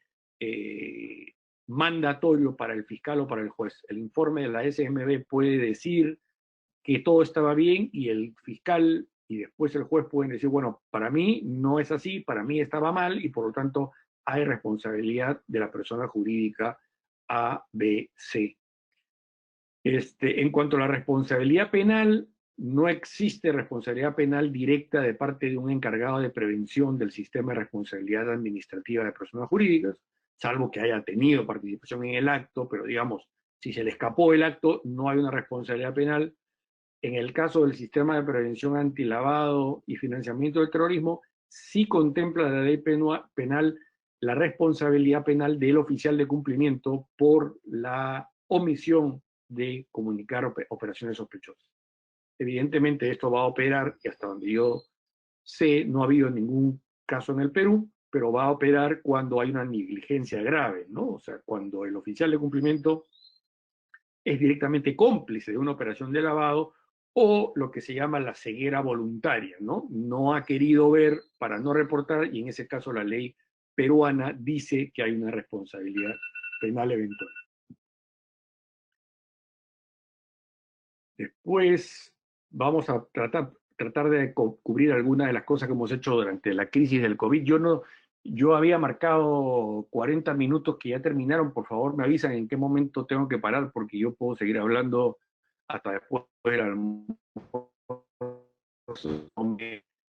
mandatorio para el fiscal o para el juez. El informe de la SMB puede decir que todo estaba bien y el fiscal y después el juez pueden decir, bueno, para mí no es así, para mí estaba mal y por lo tanto hay responsabilidad de la persona jurídica A, B, C. En cuanto a la responsabilidad penal, no existe responsabilidad penal directa de parte de un encargado de prevención del sistema de responsabilidad administrativa de personas jurídicas, salvo que haya tenido participación en el acto, pero digamos, si se le escapó el acto, no hay una responsabilidad penal. En el caso del sistema de prevención antilavado y financiamiento del terrorismo, sí contempla la ley penal la responsabilidad penal del oficial de cumplimiento por la omisión de comunicar operaciones sospechosas. Evidentemente esto va a operar, y hasta donde yo sé, no ha habido ningún caso en el Perú, pero va a operar cuando hay una negligencia grave, ¿no? O sea, cuando el oficial de cumplimiento es directamente cómplice de una operación de lavado o lo que se llama la ceguera voluntaria, ¿no? No ha querido ver para no reportar y en ese caso la ley peruana dice que hay una responsabilidad penal eventual. Después vamos a tratar de cubrir algunas de las cosas que hemos hecho durante la crisis del COVID. Yo había marcado 40 minutos que ya terminaron. Por favor, me avisan en qué momento tengo que parar porque yo puedo seguir hablando hasta después del almuerzo.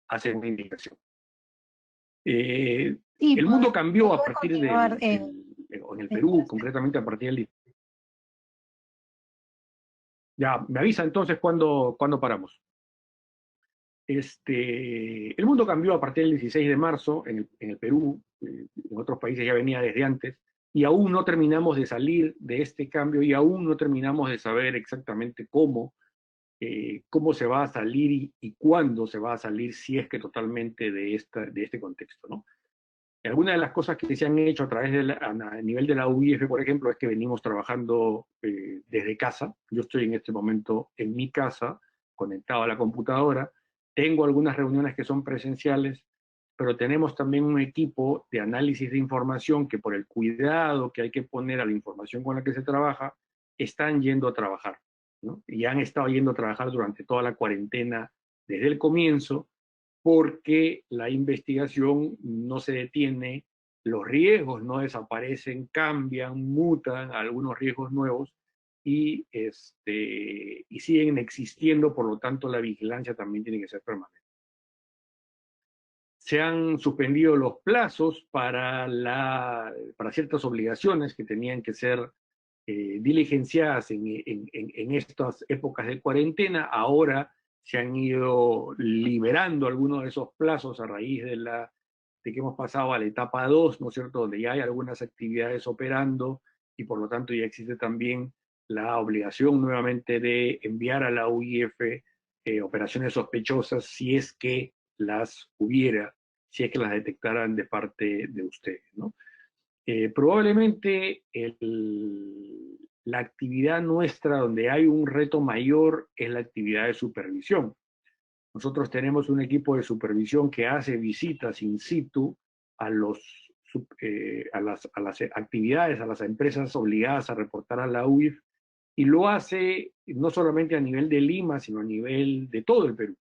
Hacen una indicación. Sí, El mundo cambió a puede partir continuar. en el Perú, concretamente a partir del... Ya, me avisa entonces cuándo paramos. El mundo cambió a partir del 16 de marzo en el Perú, en otros países ya venía desde antes, y aún no terminamos de salir de este cambio y aún no terminamos de saber exactamente cómo se va a salir y cuándo se va a salir, si es que totalmente de este contexto, ¿no? Algunas de las cosas que se han hecho a través a nivel de la UIF, por ejemplo, es que venimos trabajando desde casa. Yo estoy en este momento en mi casa, conectado a la computadora. Tengo algunas reuniones que son presenciales, pero tenemos también un equipo de análisis de información que por el cuidado que hay que poner a la información con la que se trabaja, están yendo a trabajar, ¿no? Y han estado yendo a trabajar durante toda la cuarentena desde el comienzo, porque la investigación no se detiene, los riesgos no desaparecen, cambian, mutan a algunos riesgos nuevos y siguen existiendo, por lo tanto la vigilancia también tiene que ser permanente. Se han suspendido los plazos para ciertas obligaciones que tenían que ser diligenciadas en estas épocas de cuarentena. Ahora se han ido liberando algunos de esos plazos a raíz de que hemos pasado a la etapa 2, ¿no es cierto?, donde ya hay algunas actividades operando y por lo tanto ya existe también la obligación nuevamente de enviar a la UIF operaciones sospechosas si es que las hubiera, si es que las detectaran de parte de ustedes, ¿no? Probablemente la actividad nuestra donde hay un reto mayor es la actividad de supervisión. Nosotros tenemos un equipo de supervisión que hace visitas in situ a las actividades, a las empresas obligadas a reportar a la UIF, y lo hace no solamente a nivel de Lima, sino a nivel de todo el Perú.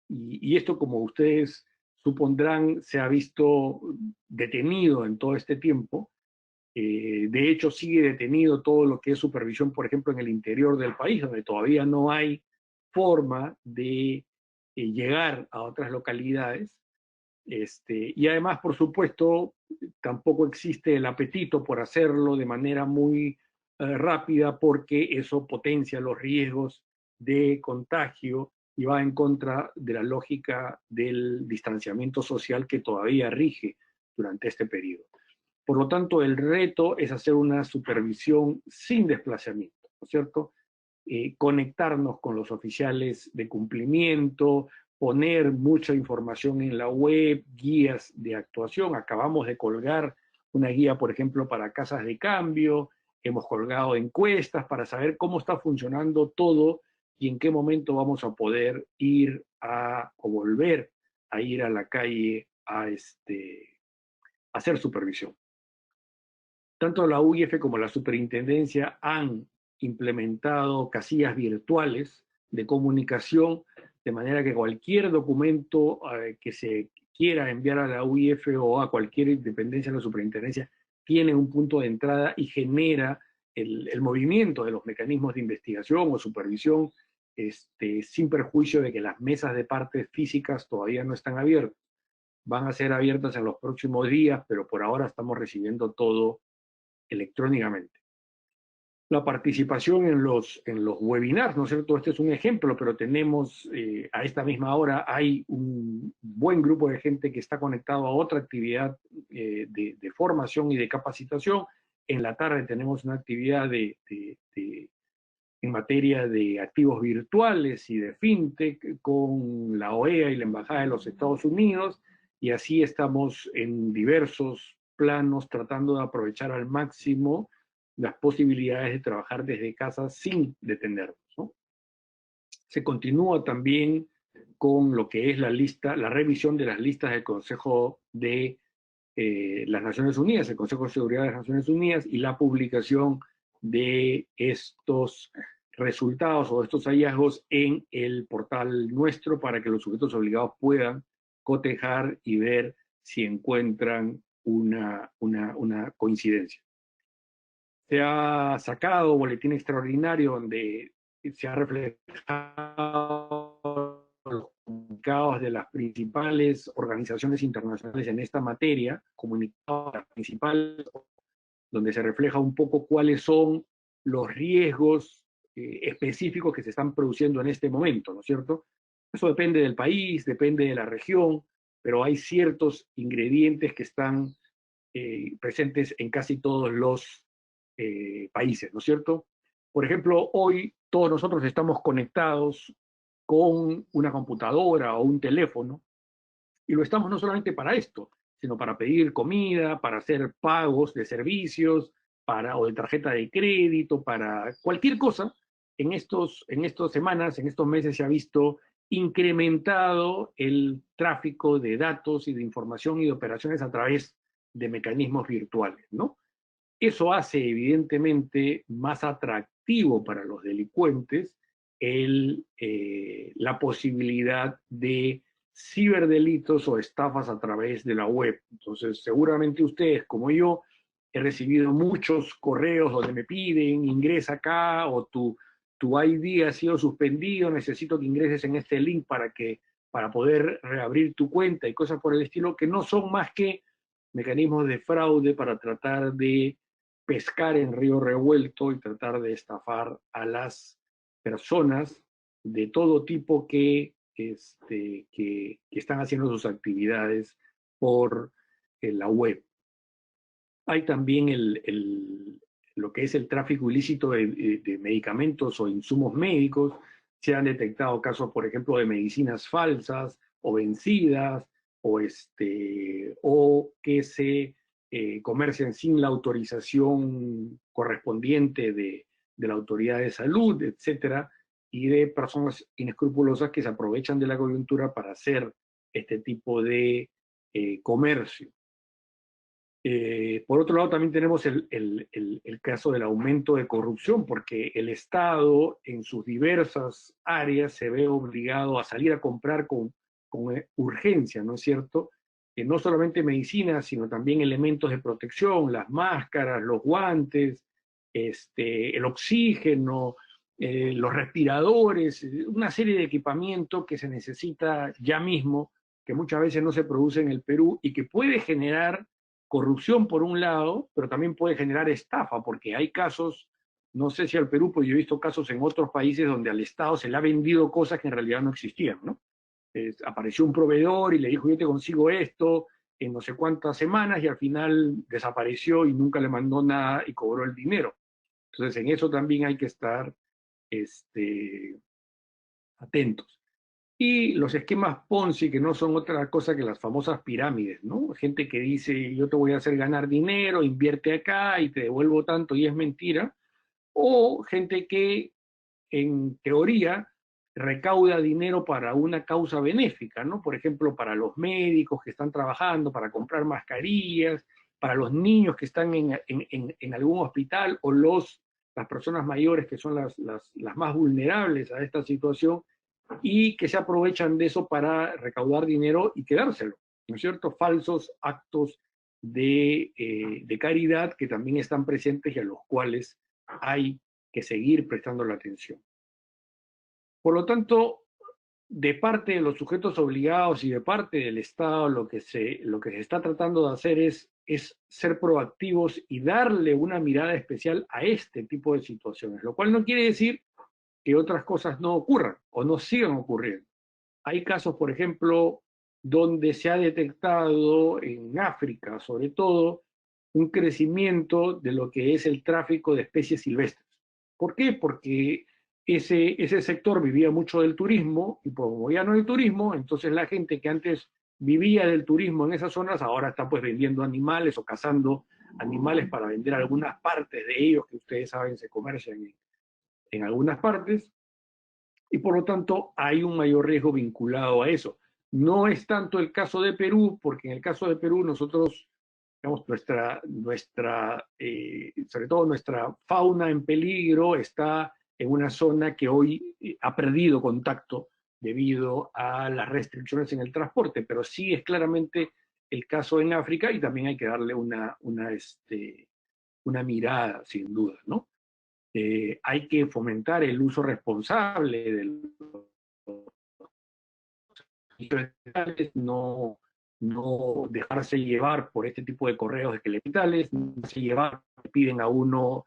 Y esto, como ustedes supondrán, se ha visto detenido en todo este tiempo. De hecho, sigue detenido todo lo que es supervisión, por ejemplo, en el interior del país, donde todavía no hay forma de llegar a otras localidades. Y además, por supuesto, tampoco existe el apetito por hacerlo de manera muy rápida, porque eso potencia los riesgos de contagio y va en contra de la lógica del distanciamiento social que todavía rige durante este periodo. Por lo tanto, el reto es hacer una supervisión sin desplazamiento, ¿no es cierto? Conectarnos con los oficiales de cumplimiento, poner mucha información en la web, guías de actuación. Acabamos de colgar una guía, por ejemplo, para casas de cambio, hemos colgado encuestas para saber cómo está funcionando todo y en qué momento vamos a poder ir o volver a ir a la calle a hacer supervisión. Tanto la UIF como la superintendencia han implementado casillas virtuales de comunicación, de manera que cualquier documento que se quiera enviar a la UIF o a cualquier dependencia de la superintendencia tiene un punto de entrada y genera el movimiento de los mecanismos de investigación o supervisión, sin perjuicio de que las mesas de partes físicas todavía no están abiertas. Van a ser abiertas en los próximos días, pero por ahora estamos recibiendo todo electrónicamente. La participación en los webinars, ¿no es cierto? Este es un ejemplo, pero tenemos a esta misma hora hay un buen grupo de gente que está conectado a otra actividad de formación y de capacitación. En la tarde tenemos una actividad en materia de activos virtuales y de fintech con la OEA y la Embajada de los Estados Unidos, y así estamos en diversos planos tratando de aprovechar al máximo las posibilidades de trabajar desde casa sin detenernos, ¿no? Se continúa también con lo que es la revisión de las listas del Consejo de las Naciones Unidas, el Consejo de Seguridad de las Naciones Unidas, y la publicación de estos resultados o estos hallazgos en el portal nuestro para que los sujetos obligados puedan cotejar y ver si encuentran una coincidencia. Se ha sacado boletín extraordinario donde se ha reflejado los comunicados de las principales organizaciones internacionales en esta materia, comunicados principales, donde se refleja un poco cuáles son los riesgos específicos que se están produciendo en este momento, ¿no es cierto? Eso depende del país, depende de la región, pero hay ciertos ingredientes que están presentes en casi todos los países, ¿no es cierto? Por ejemplo, hoy todos nosotros estamos conectados con una computadora o un teléfono, y lo estamos no solamente para esto, sino para pedir comida, para hacer pagos de servicios, o de tarjeta de crédito, para cualquier cosa. En estas semanas, en estos meses se ha visto incrementado el tráfico de datos y de información y de operaciones a través de mecanismos virtuales, ¿no? Eso hace evidentemente más atractivo para los delincuentes la posibilidad de ciberdelitos o estafas a través de la web. Entonces, seguramente ustedes, como yo, he recibido muchos correos donde me piden, ingresa acá, o tu ID ha sido suspendido, necesito que ingreses en este link para poder reabrir tu cuenta y cosas por el estilo, que no son más que mecanismos de fraude para tratar de pescar en río revuelto y tratar de estafar a las personas de todo tipo que están haciendo sus actividades por la web. Hay también lo que es el tráfico ilícito de medicamentos o insumos médicos. Se han detectado casos, por ejemplo, de medicinas falsas o vencidas, o que se comercian sin la autorización correspondiente de la autoridad de salud, etcétera, y de personas inescrupulosas que se aprovechan de la coyuntura para hacer este tipo de comercio. Por otro lado, también tenemos el caso del aumento de corrupción, porque el Estado en sus diversas áreas se ve obligado a salir a comprar con urgencia, ¿no es cierto? No solamente medicinas, sino también elementos de protección, las máscaras, los guantes, el oxígeno, los respiradores, una serie de equipamiento que se necesita ya mismo, que muchas veces no se produce en el Perú y que puede generar corrupción por un lado, pero también puede generar estafa, porque hay casos No sé si al Perú, pues yo he visto casos en otros países donde al Estado se le ha vendido cosas que en realidad no existían, ¿no? Apareció un proveedor y le dijo, yo te consigo esto en no sé cuántas semanas, y al final desapareció y nunca le mandó nada y cobró el dinero. Entonces, en eso también hay que estar atentos. Y los esquemas Ponzi, que no son otra cosa que las famosas pirámides, ¿no? Gente que dice, yo te voy a hacer ganar dinero, invierte acá y te devuelvo tanto, y es mentira. O gente que, en teoría, recauda dinero para una causa benéfica, ¿no? Por ejemplo, para los médicos que están trabajando, para comprar mascarillas, para los niños que están en algún hospital, o las personas mayores que son las más vulnerables a esta situación, y que se aprovechan de eso para recaudar dinero y quedárselo, ¿no es cierto? Falsos actos de caridad que también están presentes y a los cuales hay que seguir prestando la atención. Por lo tanto, de parte de los sujetos obligados y de parte del Estado, lo que se está tratando de hacer es ser proactivos y darle una mirada especial a este tipo de situaciones, lo cual no quiere decir que otras cosas no ocurran o no sigan ocurriendo. Hay casos, por ejemplo, donde se ha detectado en África, sobre todo, un crecimiento de lo que es el tráfico de especies silvestres. ¿Por qué? Porque ese sector vivía mucho del turismo, y como ya no hay turismo, entonces la gente que antes vivía del turismo en esas zonas ahora está pues vendiendo animales o cazando animales para vender algunas partes de ellos, que ustedes saben se comercian en algunas partes, y por lo tanto hay un mayor riesgo vinculado a eso. No es tanto el caso de Perú, porque en el caso de Perú nosotros, digamos, sobre todo nuestra fauna en peligro está en una zona que hoy ha perdido contacto debido a las restricciones en el transporte, pero sí es claramente el caso en África, y también hay que darle una mirada, sin duda, ¿no? Hay que fomentar el uso responsable de los no, no dejarse llevar por este tipo de correos de que le no dejarse llevar, piden a uno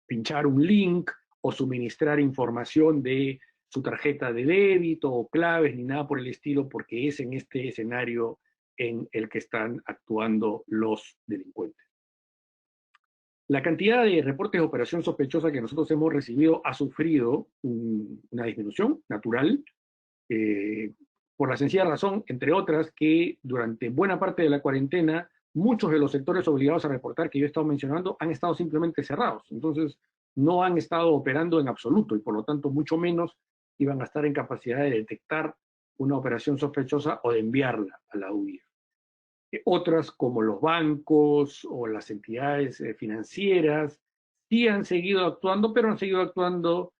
pinchar un link o suministrar información de su tarjeta de débito o claves, ni nada por el estilo, porque es en este escenario en el que están actuando los delincuentes. La cantidad de reportes de operación sospechosa que nosotros hemos recibido ha sufrido una disminución natural, por la sencilla razón, entre otras, que durante buena parte de la cuarentena, muchos de los sectores obligados a reportar que yo he estado mencionando han estado simplemente cerrados. Entonces, no han estado operando en absoluto, y por lo tanto, mucho menos iban a estar en capacidad de detectar una operación sospechosa o de enviarla a la UIF. Otras, como los bancos o las entidades financieras, sí han seguido actuando, pero han seguido actuando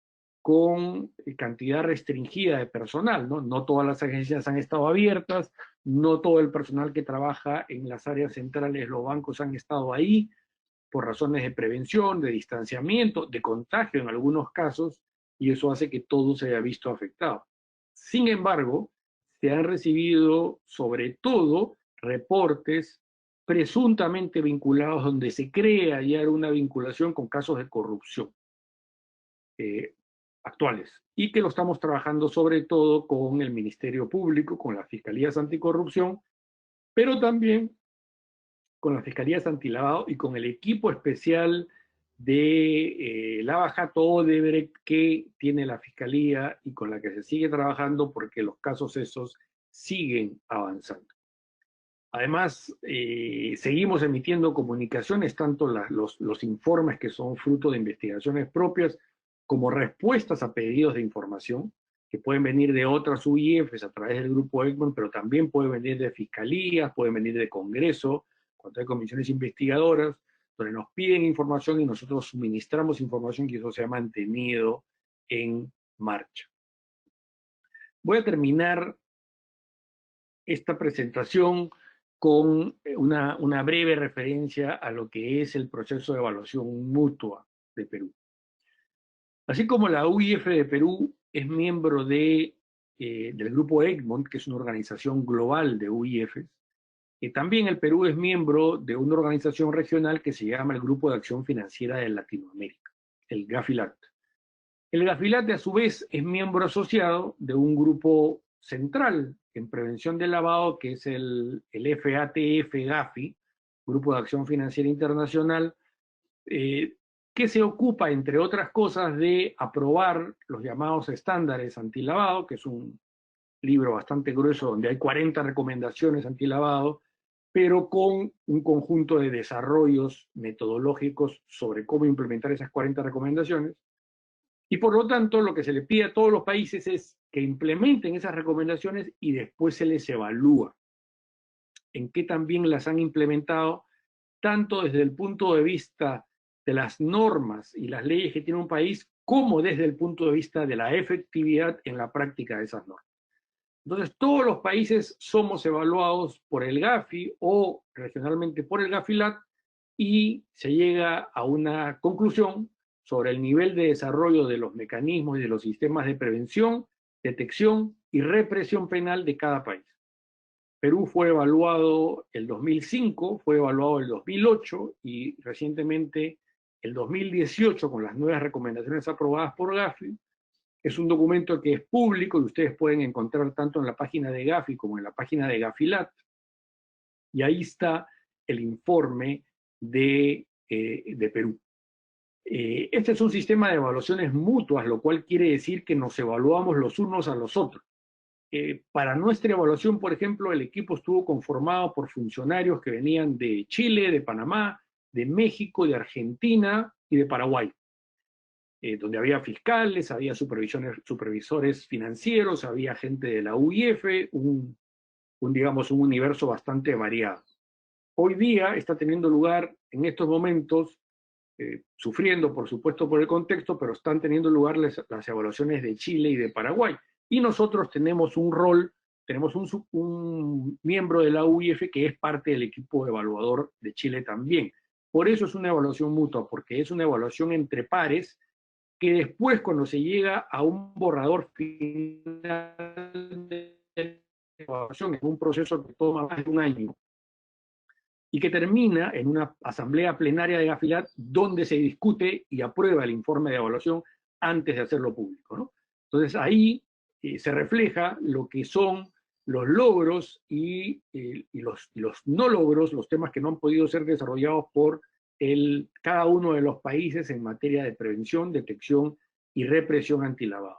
con cantidad restringida de personal, ¿no? No todas las agencias han estado abiertas, no todo el personal que trabaja en las áreas centrales de los bancos han estado ahí por razones de prevención, de distanciamiento, de contagio en algunos casos, y eso hace que todo se haya visto afectado. Sin embargo, se han recibido sobre todo reportes presuntamente vinculados donde se cree hallar una vinculación con casos de corrupción actuales, y que lo estamos trabajando sobre todo con el Ministerio Público, con las Fiscalías Anticorrupción, pero también con las Fiscalías Antilavado y con el equipo especial de Lava Jato Odebrecht que tiene la Fiscalía y con la que se sigue trabajando, porque los casos esos siguen avanzando. Además, seguimos emitiendo comunicaciones, tanto los informes que son fruto de investigaciones propias, como respuestas a pedidos de información, que pueden venir de otras UIFs a través del grupo Egmont, pero también pueden venir de fiscalías, pueden venir de Congreso, cuando hay comisiones investigadoras, donde nos piden información y nosotros suministramos información, y eso se ha mantenido en marcha. Voy a terminar esta presentación con una breve referencia a lo que es el proceso de evaluación mutua de Perú. Así como la UIF de Perú es miembro del grupo Egmont, que es una organización global de UIFs, también el Perú es miembro de una organización regional que se llama el Grupo de Acción Financiera de Latinoamérica. el GAFILAT. El GAFILAT, a su vez, es miembro asociado de un grupo central en prevención del lavado, que es el FATF-GAFI, Grupo de Acción Financiera Internacional, que se ocupa, entre otras cosas, de aprobar los llamados estándares antilavado, que es un libro bastante grueso donde hay 40 recomendaciones antilavado, pero con un conjunto de desarrollos metodológicos sobre cómo implementar esas 40 recomendaciones. Y por lo tanto, lo que se le pide a todos los países es que implementen esas recomendaciones y después se les evalúa en qué también las han implementado, tanto desde el punto de vista de las normas y las leyes que tiene un país, como desde el punto de vista de la efectividad en la práctica de esas normas. Entonces, todos los países somos evaluados por el GAFI o regionalmente por el GAFILAT y se llega a una conclusión sobre el nivel de desarrollo de los mecanismos y de los sistemas de prevención, detección y represión penal de cada país. Perú fue evaluado el 2005, fue evaluado el 2008 y recientemente el 2018 con las nuevas recomendaciones aprobadas por GAFI. Es un documento que es público y ustedes pueden encontrar tanto en la página de GAFI como en la página de GAFILAT. Y ahí está el informe de Perú. Este es un sistema de evaluaciones mutuas, lo cual quiere decir que nos evaluamos los unos a los otros. Para nuestra evaluación, por ejemplo, el equipo estuvo conformado por funcionarios que venían de Chile, de Panamá, de México, de Argentina y de Paraguay, donde había fiscales, había supervisores financieros, había gente de la UIF, digamos, un universo bastante variado. Hoy día está teniendo lugar, en estos momentos, sufriendo, por supuesto, por el contexto, pero están teniendo lugar las evaluaciones de Chile y de Paraguay. Y nosotros tenemos un rol, tenemos un miembro de la UIF que es parte del equipo evaluador de Chile también. Por eso es una evaluación mutua, porque es una evaluación entre pares que después, cuando se llega a un borrador final de evaluación, en un proceso que toma más de un año, y que termina en una asamblea plenaria de GAFILAT donde se discute y aprueba el informe de evaluación antes de hacerlo público, ¿no? Entonces ahí se refleja lo que son los logros y los no logros, los temas que no han podido ser desarrollados por cada uno de los países en materia de prevención, detección y represión antilavado.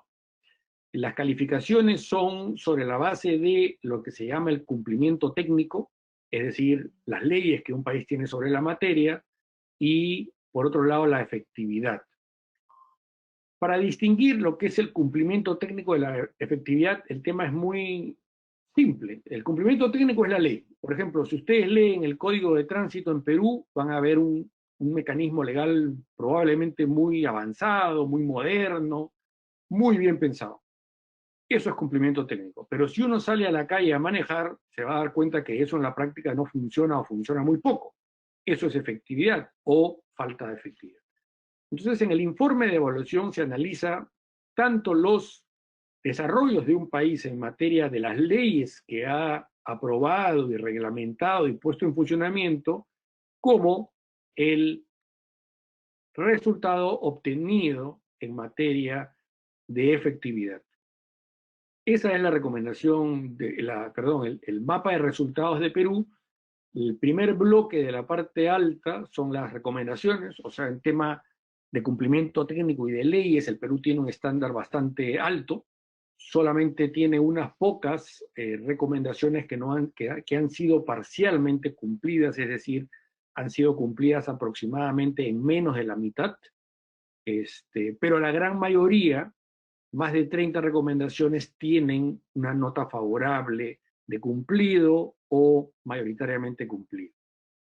Las calificaciones son sobre la base de lo que se llama el cumplimiento técnico, es decir, las leyes que un país tiene sobre la materia, y por otro lado la efectividad. Para distinguir lo que es el cumplimiento técnico de la efectividad, el tema es muy simple. El cumplimiento técnico es la ley. Por ejemplo, si ustedes leen el Código de Tránsito en Perú, van a ver un mecanismo legal probablemente muy avanzado, muy moderno, muy bien pensado. Eso es cumplimiento técnico. Pero si uno sale a la calle a manejar, se va a dar cuenta que eso en la práctica no funciona o funciona muy poco. Eso es efectividad o falta de efectividad. Entonces, en el informe de evaluación se analiza tanto los desarrollos de un país en materia de las leyes que ha aprobado y reglamentado y puesto en funcionamiento, como el resultado obtenido en materia de efectividad. Esa es la recomendación, el mapa de resultados de Perú. El primer bloque de la parte alta son las recomendaciones, o sea, en tema de cumplimiento técnico y de leyes, el Perú tiene un estándar bastante alto, solamente tiene unas pocas recomendaciones que han sido parcialmente cumplidas, es decir, han sido cumplidas aproximadamente en menos de la mitad, pero la gran mayoría, más de 30 recomendaciones, tienen una nota favorable de cumplido o mayoritariamente cumplido.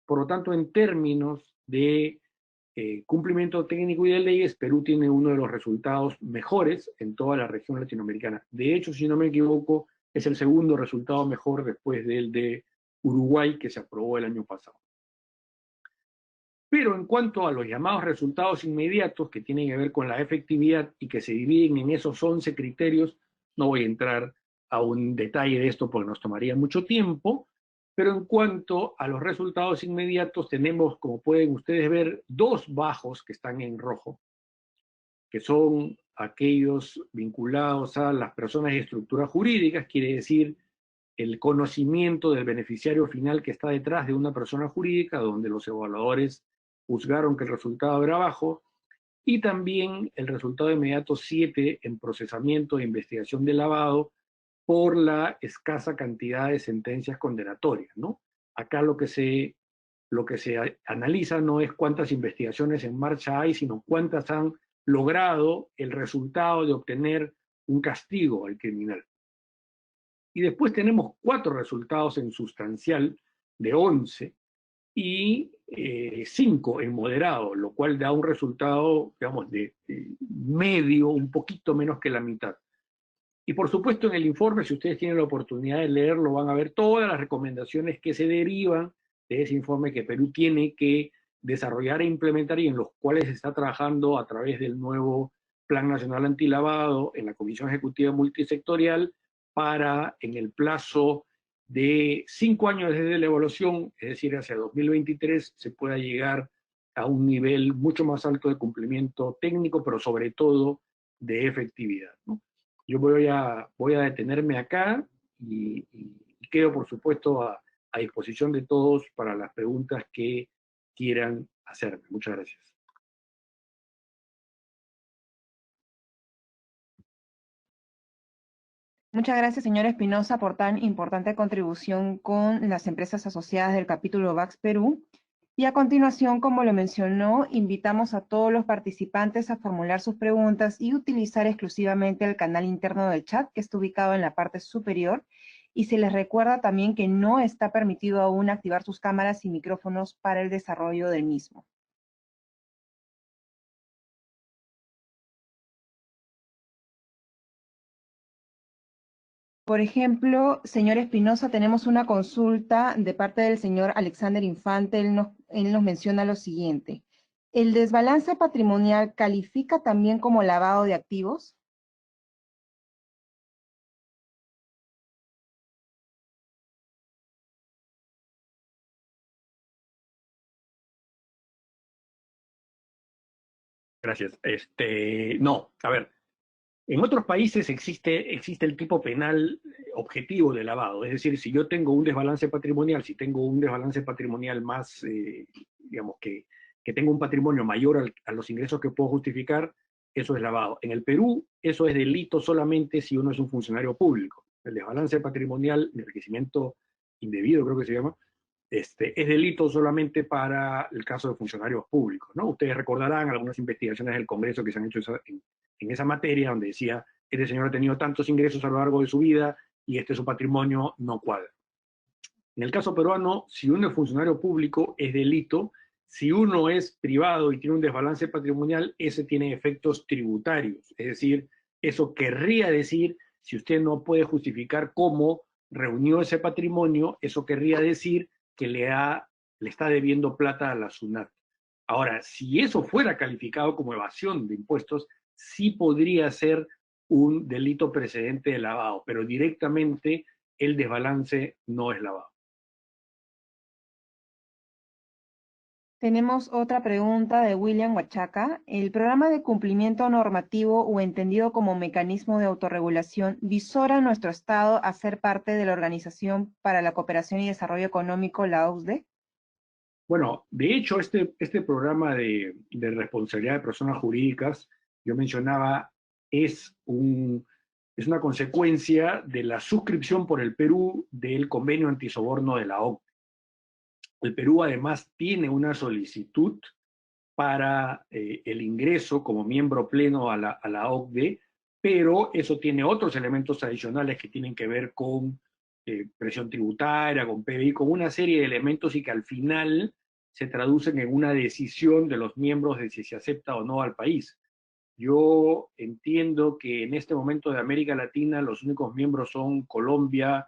Por lo tanto, en términos de cumplimiento técnico y de leyes, Perú tiene uno de los resultados mejores en toda la región latinoamericana. De hecho, si no me equivoco, es el segundo resultado mejor después del de Uruguay, que se aprobó el año pasado. Pero en cuanto a los llamados resultados inmediatos, que tienen que ver con la efectividad y que se dividen en esos 11 criterios, no voy a entrar a un detalle de esto porque nos tomaría mucho tiempo, pero en cuanto a los resultados inmediatos tenemos, como pueden ustedes ver, dos bajos que están en rojo. que son aquellos vinculados a las personas y estructuras jurídicas, quiere decir el conocimiento del beneficiario final que está detrás de una persona jurídica, donde los evaluadores juzgaron que el resultado era bajo, y también el resultado inmediato 7 en procesamiento e investigación de lavado por la escasa cantidad de sentencias condenatorias, ¿no? Acá lo que se analiza no es cuántas investigaciones en marcha hay, sino cuántas han logrado el resultado de obtener un castigo al criminal. Y después tenemos 4 resultados en sustancial de 11 y 5 en moderado, lo cual da un resultado, digamos, de medio, un poquito menos que la mitad. Y por supuesto en el informe, si ustedes tienen la oportunidad de leerlo, van a ver todas las recomendaciones que se derivan de ese informe que Perú tiene que desarrollar e implementar y en los cuales se está trabajando a través del nuevo Plan Nacional Antilavado en la Comisión Ejecutiva Multisectorial para, en el plazo de 5 años desde la evaluación, es decir, hacia 2023, se pueda llegar a un nivel mucho más alto de cumplimiento técnico, pero sobre todo de efectividad, ¿no? Yo voy a detenerme acá y quedo, por supuesto, a disposición de todos para las preguntas que quieran hacerme. Muchas gracias. Muchas gracias, señor Espinosa, por tan importante contribución con las empresas asociadas del capítulo VAX Perú. Y a continuación, como lo mencionó, invitamos a todos los participantes a formular sus preguntas y utilizar exclusivamente el canal interno del chat, que está ubicado en la parte superior. Y se les recuerda también que no está permitido aún activar sus cámaras y micrófonos para el desarrollo del mismo. Por ejemplo, señor Espinosa, tenemos una consulta de parte del señor Alexander Infante. Él nos menciona lo siguiente. ¿El desbalance patrimonial califica también como lavado de activos? Gracias. No, a ver, en otros países existe el tipo penal objetivo de lavado, es decir, si yo tengo un desbalance patrimonial, si tengo un desbalance patrimonial más, digamos, que tengo un patrimonio mayor a los ingresos que puedo justificar, eso es lavado. En el Perú, eso es delito solamente si uno es un funcionario público. El desbalance patrimonial, enriquecimiento indebido, creo que se llama, es delito solamente para el caso de funcionarios públicos, ¿no? Ustedes recordarán algunas investigaciones del Congreso que se han hecho en esa materia, donde decía, este señor ha tenido tantos ingresos a lo largo de su vida y su patrimonio no cuadra. En el caso peruano, si uno es funcionario público, es delito. Si uno es privado y tiene un desbalance patrimonial, ese tiene efectos tributarios. Es decir, eso querría decir, si usted no puede justificar cómo reunió ese patrimonio, eso querría decir que le está debiendo plata a la SUNAT. Ahora, si eso fuera calificado como evasión de impuestos, sí podría ser un delito precedente de lavado, pero directamente el desbalance no es lavado. Tenemos otra pregunta de William Huachaca. ¿El programa de cumplimiento normativo o entendido como mecanismo de autorregulación visora a nuestro Estado a ser parte de la Organización para la Cooperación y Desarrollo Económico, la OCDE? Bueno, de hecho, este programa de responsabilidad de personas jurídicas, yo mencionaba, es una consecuencia de la suscripción por el Perú del convenio antisoborno de la OCDE. El Perú además tiene una solicitud para el ingreso como miembro pleno a la OCDE, pero eso tiene otros elementos adicionales que tienen que ver con presión tributaria, con PBI, con una serie de elementos y que al final se traducen en una decisión de los miembros de si se acepta o no al país. Yo entiendo que en este momento de América Latina los únicos miembros son Colombia,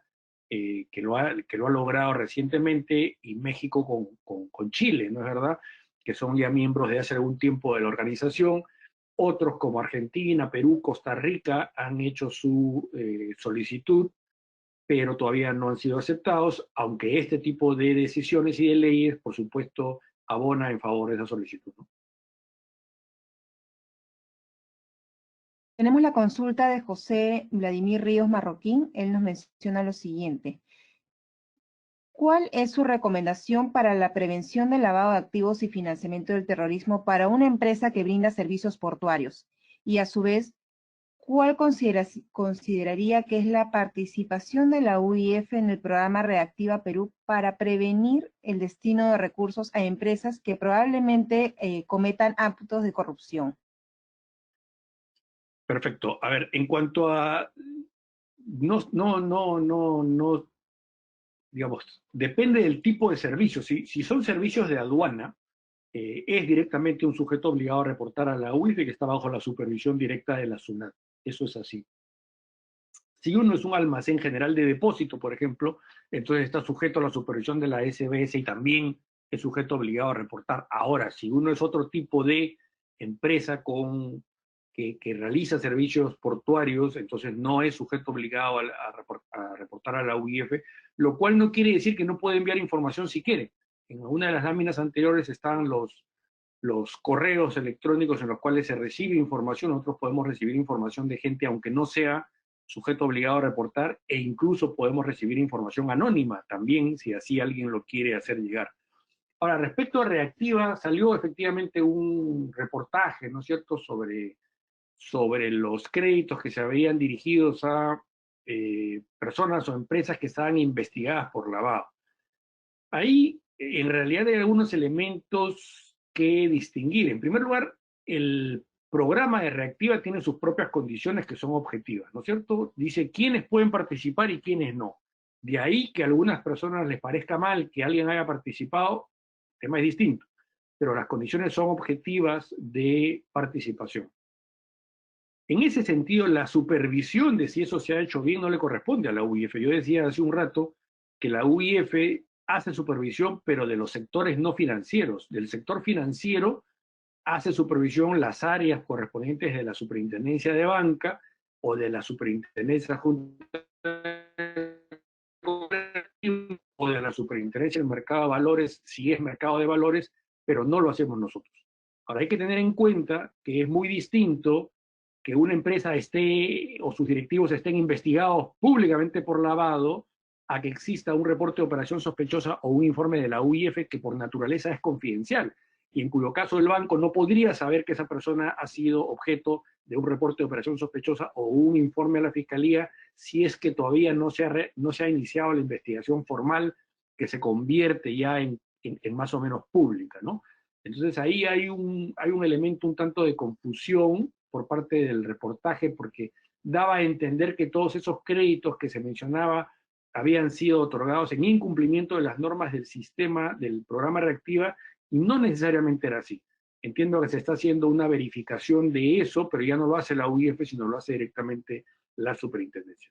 que lo ha logrado recientemente, y México con Chile, ¿no es verdad?, que son ya miembros de hace algún tiempo de la organización. Otros como Argentina, Perú, Costa Rica han hecho su solicitud, pero todavía no han sido aceptados, aunque este tipo de decisiones y de leyes, por supuesto, abona en favor de esa solicitud, ¿no? Tenemos la consulta de José Vladimir Ríos Marroquín. Él nos menciona lo siguiente. ¿Cuál es su recomendación para la prevención del lavado de activos y financiamiento del terrorismo para una empresa que brinda servicios portuarios? Y a su vez, ¿cuál consideraría que es la participación de la UIF en el programa Reactiva Perú para prevenir el destino de recursos a empresas que probablemente cometan actos de corrupción? Perfecto. A ver, en cuanto a... No, digamos, depende del tipo de servicio. Si son servicios de aduana, es directamente un sujeto obligado a reportar a la UIF que está bajo la supervisión directa de la SUNAT. Eso es así. Si uno es un almacén general de depósito, por ejemplo, entonces está sujeto a la supervisión de la SBS y también es sujeto obligado a reportar. Ahora, si uno es otro tipo de empresa que realiza servicios portuarios, entonces no es sujeto obligado a reportar a la UIF, lo cual no quiere decir que no puede enviar información si quiere. En una de las láminas anteriores están los correos electrónicos en los cuales se recibe información. Nosotros podemos recibir información de gente aunque no sea sujeto obligado a reportar, e incluso podemos recibir información anónima también, si así alguien lo quiere hacer llegar. Ahora, respecto a Reactiva, salió efectivamente un reportaje, ¿no es cierto?, sobre los créditos que se habían dirigidos a personas o empresas que estaban investigadas por lavado. Ahí, en realidad, hay algunos elementos que distinguir. En primer lugar, el programa de Reactiva tiene sus propias condiciones que son objetivas, ¿no es cierto? Dice quiénes pueden participar y quiénes no. De ahí que a algunas personas les parezca mal que alguien haya participado, el tema es distinto, pero las condiciones son objetivas de participación. En ese sentido, la supervisión de si eso se ha hecho bien no le corresponde a la UIF. Yo decía hace un rato que la UIF hace supervisión, pero de los sectores no financieros. Del sector financiero hace supervisión las áreas correspondientes de la Superintendencia de Banca o de la Superintendencia Junta o de la Superintendencia del Mercado de Valores, si es mercado de valores, pero no lo hacemos nosotros. Ahora hay que tener en cuenta que es muy distinto que una empresa esté o sus directivos estén investigados públicamente por lavado a que exista un reporte de operación sospechosa o un informe de la UIF que por naturaleza es confidencial y en cuyo caso el banco no podría saber que esa persona ha sido objeto de un reporte de operación sospechosa o un informe a la fiscalía si es que todavía no se ha iniciado la investigación formal que se convierte ya en más o menos pública, ¿no? Entonces ahí hay un elemento un tanto de confusión por parte del reportaje porque daba a entender que todos esos créditos que se mencionaba habían sido otorgados en incumplimiento de las normas del sistema del programa Reactiva y no necesariamente era así. Entiendo que se está haciendo una verificación de eso, pero ya no lo hace la UIF, sino lo hace directamente la superintendencia.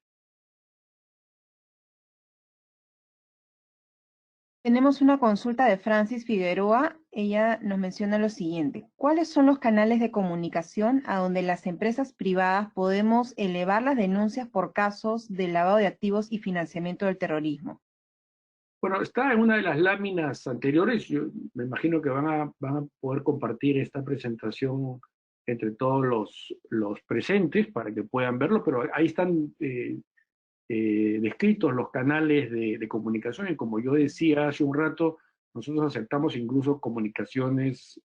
Tenemos una consulta de Francis Figueroa. Ella nos menciona lo siguiente. ¿Cuáles son los canales de comunicación a donde las empresas privadas podemos elevar las denuncias por casos de lavado de activos y financiamiento del terrorismo? Bueno, está en una de las láminas anteriores. Yo me imagino que van a poder compartir esta presentación entre todos los presentes para que puedan verlo, pero ahí están descritos los canales de comunicación y como yo decía hace un rato, nosotros aceptamos incluso comunicaciones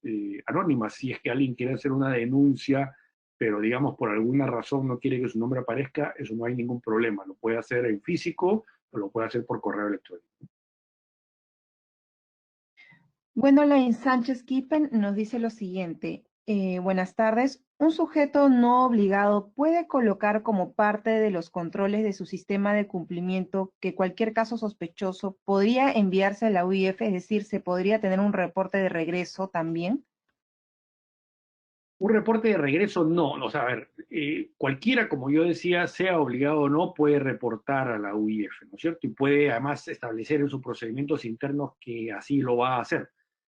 anónimas. Si es que alguien quiere hacer una denuncia, pero digamos por alguna razón no quiere que su nombre aparezca, eso no hay ningún problema. Lo puede hacer en físico o lo puede hacer por correo electrónico. Gwendolyn Sánchez Kippen nos dice lo siguiente. Buenas tardes. ¿Un sujeto no obligado puede colocar como parte de los controles de su sistema de cumplimiento que cualquier caso sospechoso podría enviarse a la UIF, es decir, se podría tener un reporte de regreso también? Un reporte de regreso no, o sea, a ver, cualquiera, como yo decía, sea obligado o no, puede reportar a la UIF, ¿no es cierto? Y puede además establecer en sus procedimientos internos que así lo va a hacer,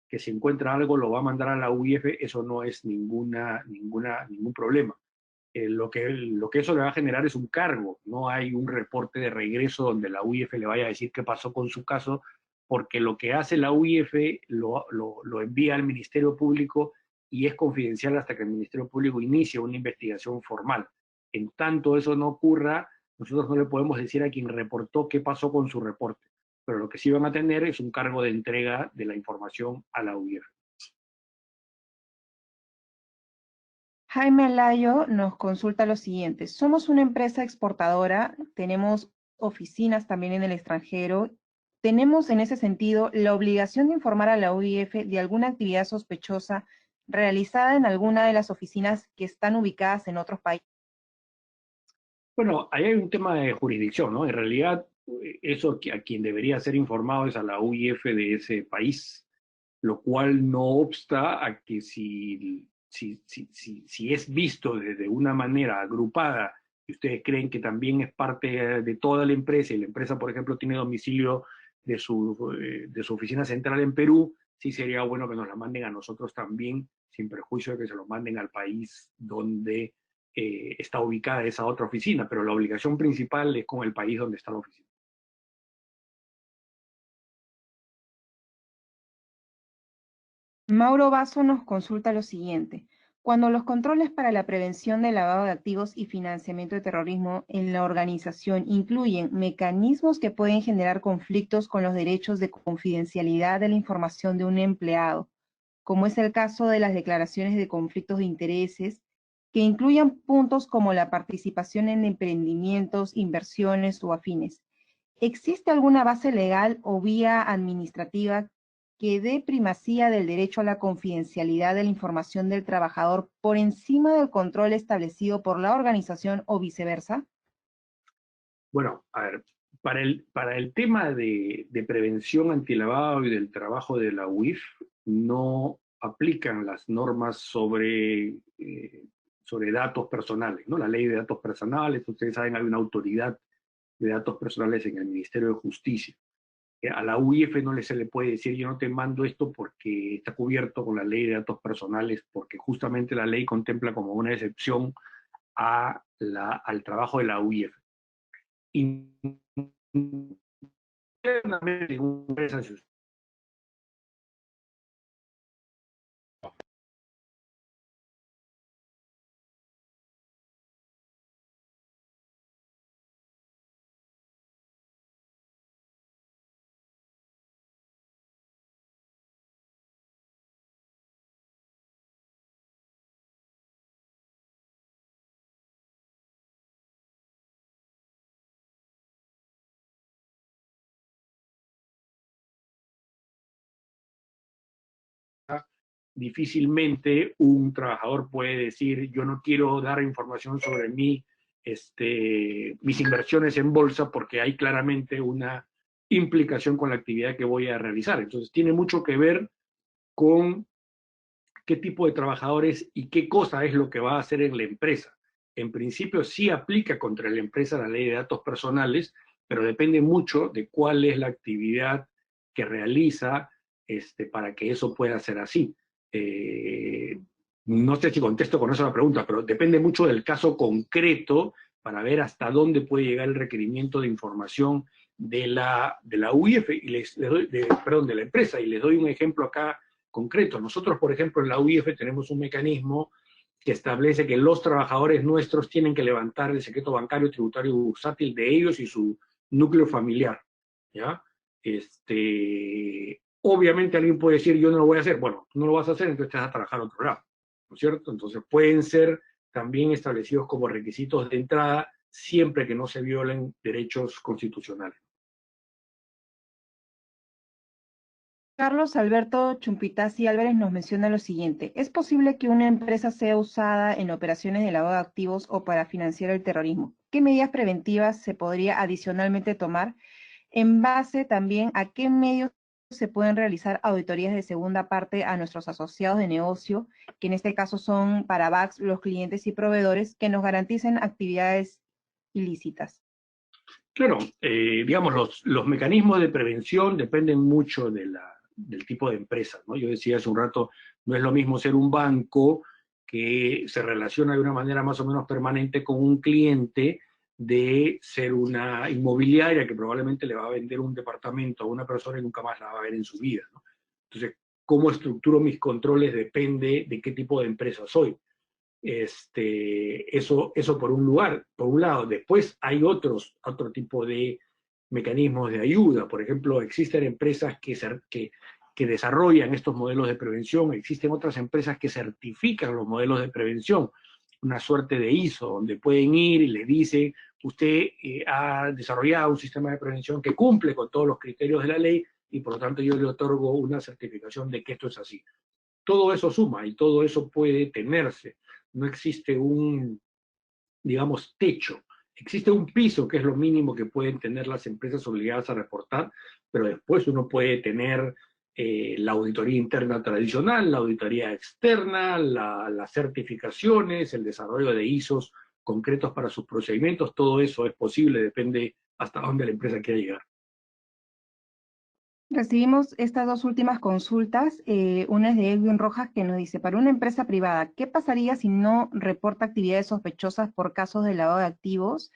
que si encuentra algo lo va a mandar a la UIF, eso no es ningún problema. Lo que eso le va a generar es un cargo, no hay un reporte de regreso donde la UIF le vaya a decir qué pasó con su caso, porque lo que hace la UIF lo envía al Ministerio Público y es confidencial hasta que el Ministerio Público inicie una investigación formal. En tanto eso no ocurra, nosotros no le podemos decir a quien reportó qué pasó con su reporte, pero lo que sí van a tener es un cargo de entrega de la información a la UIF. Jaime Alayo nos consulta lo siguiente. Somos una empresa exportadora, tenemos oficinas también en el extranjero. ¿Tenemos en ese sentido la obligación de informar a la UIF de alguna actividad sospechosa realizada en alguna de las oficinas que están ubicadas en otros países? Bueno, ahí hay un tema de jurisdicción, ¿no? En realidad, eso a quien debería ser informado es a la UIF de ese país, lo cual no obsta a que si es visto de una manera agrupada y ustedes creen que también es parte de toda la empresa, y la empresa, por ejemplo, tiene domicilio de su oficina central en Perú, sí sería bueno que nos la manden a nosotros también, sin perjuicio de que se lo manden al país donde está ubicada esa otra oficina, pero la obligación principal es con el país donde está la oficina. Mauro Basso nos consulta lo siguiente. Cuando los controles para la prevención del lavado de activos y financiamiento de terrorismo en la organización incluyen mecanismos que pueden generar conflictos con los derechos de confidencialidad de la información de un empleado, como es el caso de las declaraciones de conflictos de intereses, que incluyan puntos como la participación en emprendimientos, inversiones o afines. ¿Existe alguna base legal o vía administrativa que dé primacía del derecho a la confidencialidad de la información del trabajador por encima del control establecido por la organización o viceversa? Bueno, a ver, para el tema de prevención antilavado y del trabajo de la UIF, no aplican las normas sobre datos personales, ¿no? La ley de datos personales, ustedes saben, hay una autoridad de datos personales en el Ministerio de Justicia. A la UIF no se le puede decir yo no te mando esto porque está cubierto con la ley de datos personales, porque justamente la ley contempla como una excepción al trabajo de la UIF. Internamente en una empresa, si difícilmente un trabajador puede decir yo no quiero dar información sobre mis inversiones en bolsa porque hay claramente una implicación con la actividad que voy a realizar. Entonces tiene mucho que ver con qué tipo de trabajadores y qué cosa es lo que va a hacer en la empresa. En principio sí aplica contra la empresa la ley de datos personales, pero depende mucho de cuál es la actividad que realiza para que eso pueda ser así. No sé si contesto con eso la pregunta, pero depende mucho del caso concreto para ver hasta dónde puede llegar el requerimiento de información de la UIF, y de la empresa. Y les doy un ejemplo acá concreto. Nosotros, por ejemplo, en la UIF tenemos un mecanismo que establece que los trabajadores nuestros tienen que levantar el secreto bancario, tributario, bursátil de ellos y su núcleo familiar, ¿ya? Obviamente alguien puede decir, yo no lo voy a hacer. Bueno, tú no lo vas a hacer, entonces te vas a trabajar a otro lado, ¿no es cierto? Entonces pueden ser también establecidos como requisitos de entrada siempre que no se violen derechos constitucionales. Carlos Alberto Chumpitazzi Álvarez nos menciona lo siguiente. ¿Es posible que una empresa sea usada en operaciones de lavado de activos o para financiar el terrorismo? ¿Qué medidas preventivas se podría adicionalmente tomar? En base también a qué medios se pueden realizar auditorías de segunda parte a nuestros asociados de negocio, que en este caso son para BACS, los clientes y proveedores, que nos garanticen actividades ilícitas. Claro, digamos, los mecanismos de prevención dependen mucho del tipo de empresa, ¿no? Yo decía hace un rato, no es lo mismo ser un banco que se relaciona de una manera más o menos permanente con un cliente de ser una inmobiliaria que probablemente le va a vender un departamento a una persona y nunca más la va a ver en su vida, ¿no? Entonces, cómo estructuro mis controles depende de qué tipo de empresa soy. Eso por un lado. Después hay otro tipo de mecanismos de ayuda. Por ejemplo, existen empresas que desarrollan estos modelos de prevención, existen otras empresas que certifican los modelos de prevención, una suerte de ISO, donde pueden ir y le dicen, usted ha desarrollado un sistema de prevención que cumple con todos los criterios de la ley y por lo tanto yo le otorgo una certificación de que esto es así. Todo eso suma y todo eso puede tenerse. No existe un, digamos, techo. Existe un piso, que es lo mínimo que pueden tener las empresas obligadas a reportar, pero después uno puede tener la auditoría interna tradicional, la auditoría externa, las certificaciones, el desarrollo de ISOs concretos para sus procedimientos. Todo eso es posible, depende hasta dónde la empresa quiera llegar. Recibimos estas dos últimas consultas. Una es de Edwin Rojas, que nos dice, para una empresa privada, ¿qué pasaría si no reporta actividades sospechosas por casos de lavado de activos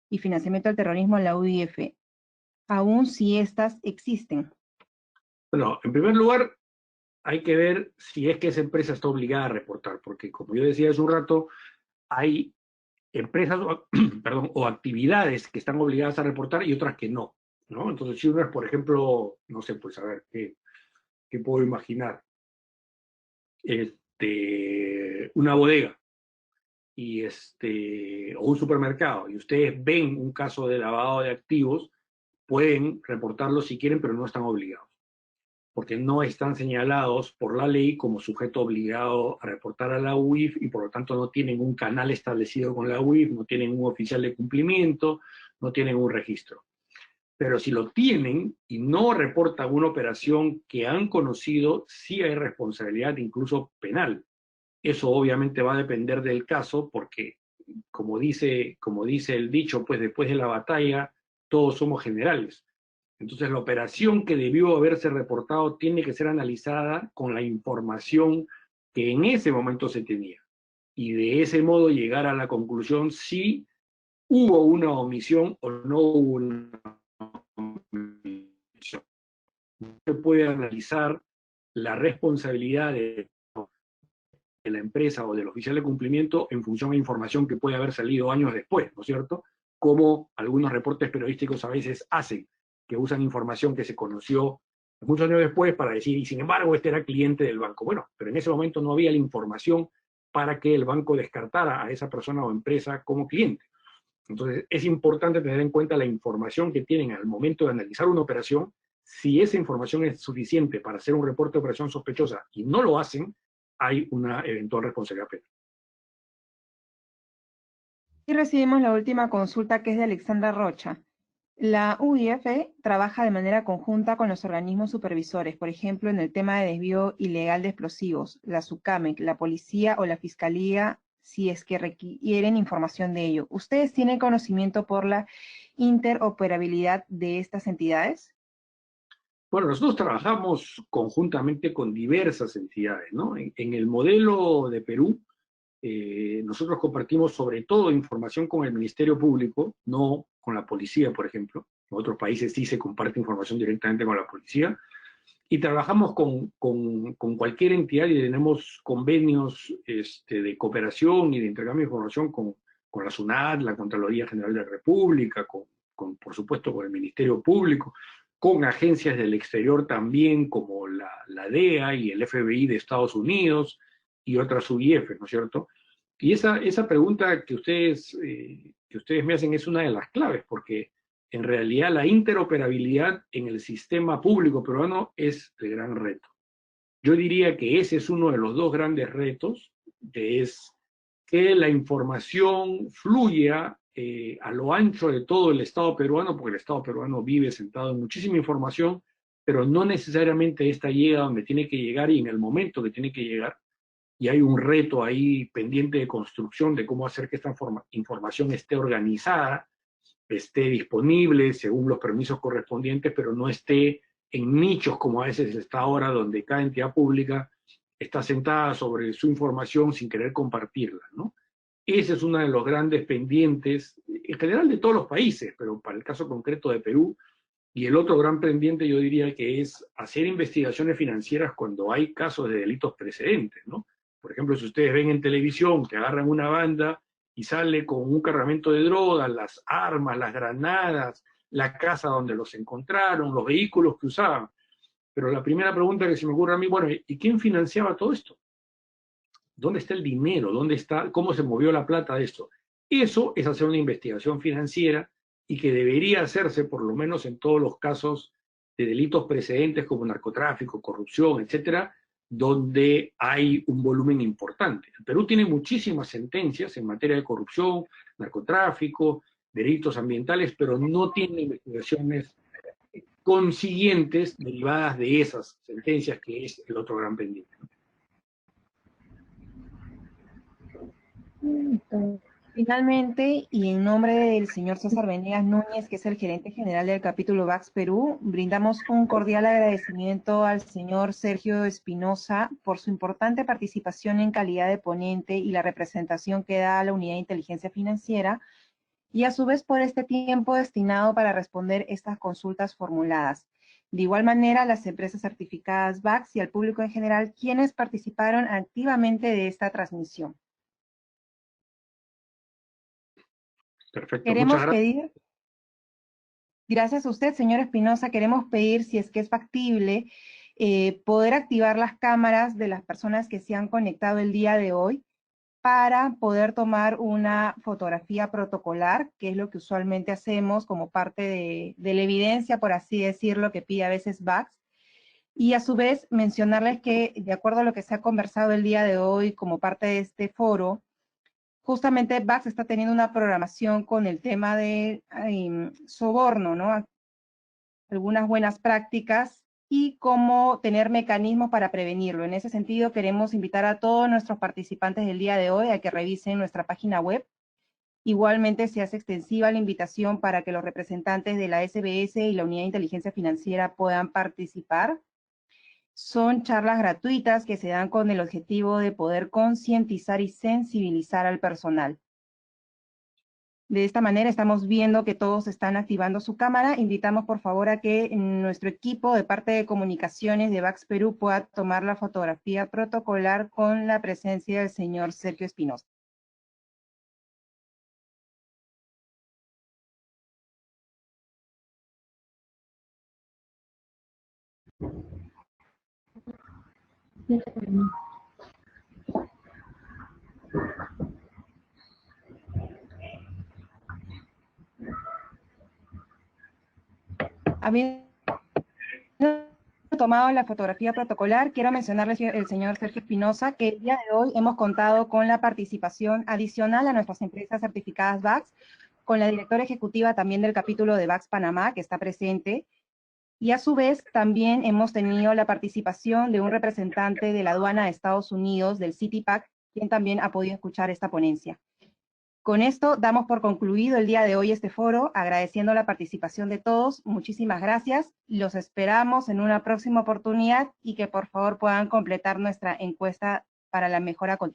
y financiamiento del terrorismo en la UIF, aun si estas existen? Bueno, en primer lugar, hay que ver si es que esa empresa está obligada a reportar, porque como yo decía hace un rato, hay empresas perdón, o actividades que están obligadas a reportar y otras que no, ¿no? Entonces, si uno es, por ejemplo, no sé, pues a ver, ¿qué puedo imaginar? Una bodega y o un supermercado, y ustedes ven un caso de lavado de activos, pueden reportarlo si quieren, pero no están obligados, porque no están señalados por la ley como sujeto obligado a reportar a la UIF y por lo tanto no tienen un canal establecido con la UIF, no tienen un oficial de cumplimiento, no tienen un registro. Pero si lo tienen y no reportan una operación que han conocido, sí hay responsabilidad incluso penal. Eso obviamente va a depender del caso porque, como dice el dicho, pues después de la batalla todos somos generales. Entonces la operación que debió haberse reportado tiene que ser analizada con la información que en ese momento se tenía. Y de ese modo llegar a la conclusión si hubo una omisión o no hubo una omisión. Se puede analizar la responsabilidad de la empresa o del oficial de cumplimiento en función a información que puede haber salido años después, ¿no es cierto? Como algunos reportes periodísticos a veces hacen, que usan información que se conoció muchos años después para decir, y sin embargo, este era cliente del banco. Bueno, pero en ese momento no había la información para que el banco descartara a esa persona o empresa como cliente. Entonces, es importante tener en cuenta la información que tienen al momento de analizar una operación. Si esa información es suficiente para hacer un reporte de operación sospechosa y no lo hacen, hay una eventual responsabilidad penal. Y recibimos la última consulta, que es de Alexandra Rocha. La UIF trabaja de manera conjunta con los organismos supervisores, por ejemplo, en el tema de desvío ilegal de explosivos, la SUCAMEC, la policía o la fiscalía, si es que requieren información de ello. ¿Ustedes tienen conocimiento por la interoperabilidad de estas entidades? Bueno, nosotros trabajamos conjuntamente con diversas entidades, ¿no? En el modelo de Perú, nosotros compartimos sobre todo información con el Ministerio Público, no con la policía, por ejemplo. En otros países sí se comparte información directamente con la policía. Y trabajamos con cualquier entidad y tenemos convenios de cooperación y de intercambio de información con la SUNAT, la Contraloría General de la República, por supuesto con el Ministerio Público, con agencias del exterior también como la DEA y el FBI de Estados Unidos y otras UIF, ¿no es cierto? Y esa pregunta que ustedes me hacen es una de las claves, porque en realidad la interoperabilidad en el sistema público peruano es el gran reto. Yo diría que ese es uno de los dos grandes retos, que es que la información fluya a lo ancho de todo el Estado peruano, porque el Estado peruano vive sentado en muchísima información, pero no necesariamente esta llega donde tiene que llegar y en el momento que tiene que llegar. Y hay un reto ahí pendiente de construcción de cómo hacer que esta información esté organizada, esté disponible según los permisos correspondientes, pero no esté en nichos como a veces está ahora, donde cada entidad pública está sentada sobre su información sin querer compartirla, ¿no? Ese es uno de los grandes pendientes, en general de todos los países, pero para el caso concreto de Perú, Y el otro gran pendiente yo diría que es hacer investigaciones financieras cuando hay casos de delitos precedentes, ¿no? Por ejemplo, si ustedes ven en televisión que agarran una banda y sale con un cargamento de drogas, las armas, las granadas, la casa donde los encontraron, los vehículos que usaban. Pero la primera pregunta que se me ocurre a mí, bueno, ¿y quién financiaba todo esto? ¿Dónde está el dinero? ¿Dónde está? ¿Cómo se movió la plata de esto? Eso es hacer una investigación financiera y que debería hacerse por lo menos en todos los casos de delitos precedentes como narcotráfico, corrupción, etcétera, donde hay un volumen importante. El Perú tiene muchísimas sentencias en materia de corrupción, narcotráfico, delitos ambientales, pero no tiene investigaciones consiguientes derivadas de esas sentencias, que es el otro gran pendiente. Finalmente, y en nombre del señor César Venegas Núñez, que es el gerente general del capítulo VAX Perú, brindamos un cordial agradecimiento al señor Sergio Espinosa por su importante participación en calidad de ponente y la representación que da a la Unidad de Inteligencia Financiera, y a su vez por este tiempo destinado para responder estas consultas formuladas. De igual manera, las empresas certificadas VAX y al público en general, quienes participaron activamente de esta transmisión. Perfecto, Queremos muchas gracias. pedir, gracias a usted, señor Espinosa, queremos pedir, si es que es factible, poder activar las cámaras de las personas que se han conectado el día de hoy para poder tomar una fotografía protocolar, que es lo que usualmente hacemos como parte de la evidencia, por así decirlo, que pide a veces VAX. Y a su vez mencionarles que, de acuerdo a lo que se ha conversado el día de hoy como parte de este foro, justamente VAX está teniendo una programación con el tema de soborno, ¿no? Algunas buenas prácticas y cómo tener mecanismos para prevenirlo. En ese sentido, queremos invitar a todos nuestros participantes del día de hoy a que revisen nuestra página web. Igualmente se hace extensiva la invitación para que los representantes de la SBS y la Unidad de Inteligencia Financiera puedan participar. Son charlas gratuitas que se dan con el objetivo de poder concientizar y sensibilizar al personal. De esta manera estamos viendo que todos están activando su cámara. Invitamos por favor a que nuestro equipo de parte de comunicaciones de VAX Perú pueda tomar la fotografía protocolar con la presencia del señor Sergio Espinosa. Habiendo tomado la fotografía protocolar, quiero mencionarles al señor Sergio Espinosa que el día de hoy hemos contado con la participación adicional a nuestras empresas certificadas VAX, con la directora ejecutiva también del capítulo de VAX Panamá, que está presente, y a su vez también hemos tenido la participación de un representante de la aduana de Estados Unidos, del CITIPAC, quien también ha podido escuchar esta ponencia. Con esto damos por concluido el día de hoy este foro, agradeciendo la participación de todos. Muchísimas gracias. Los esperamos en una próxima oportunidad y que por favor puedan completar nuestra encuesta para la mejora continua.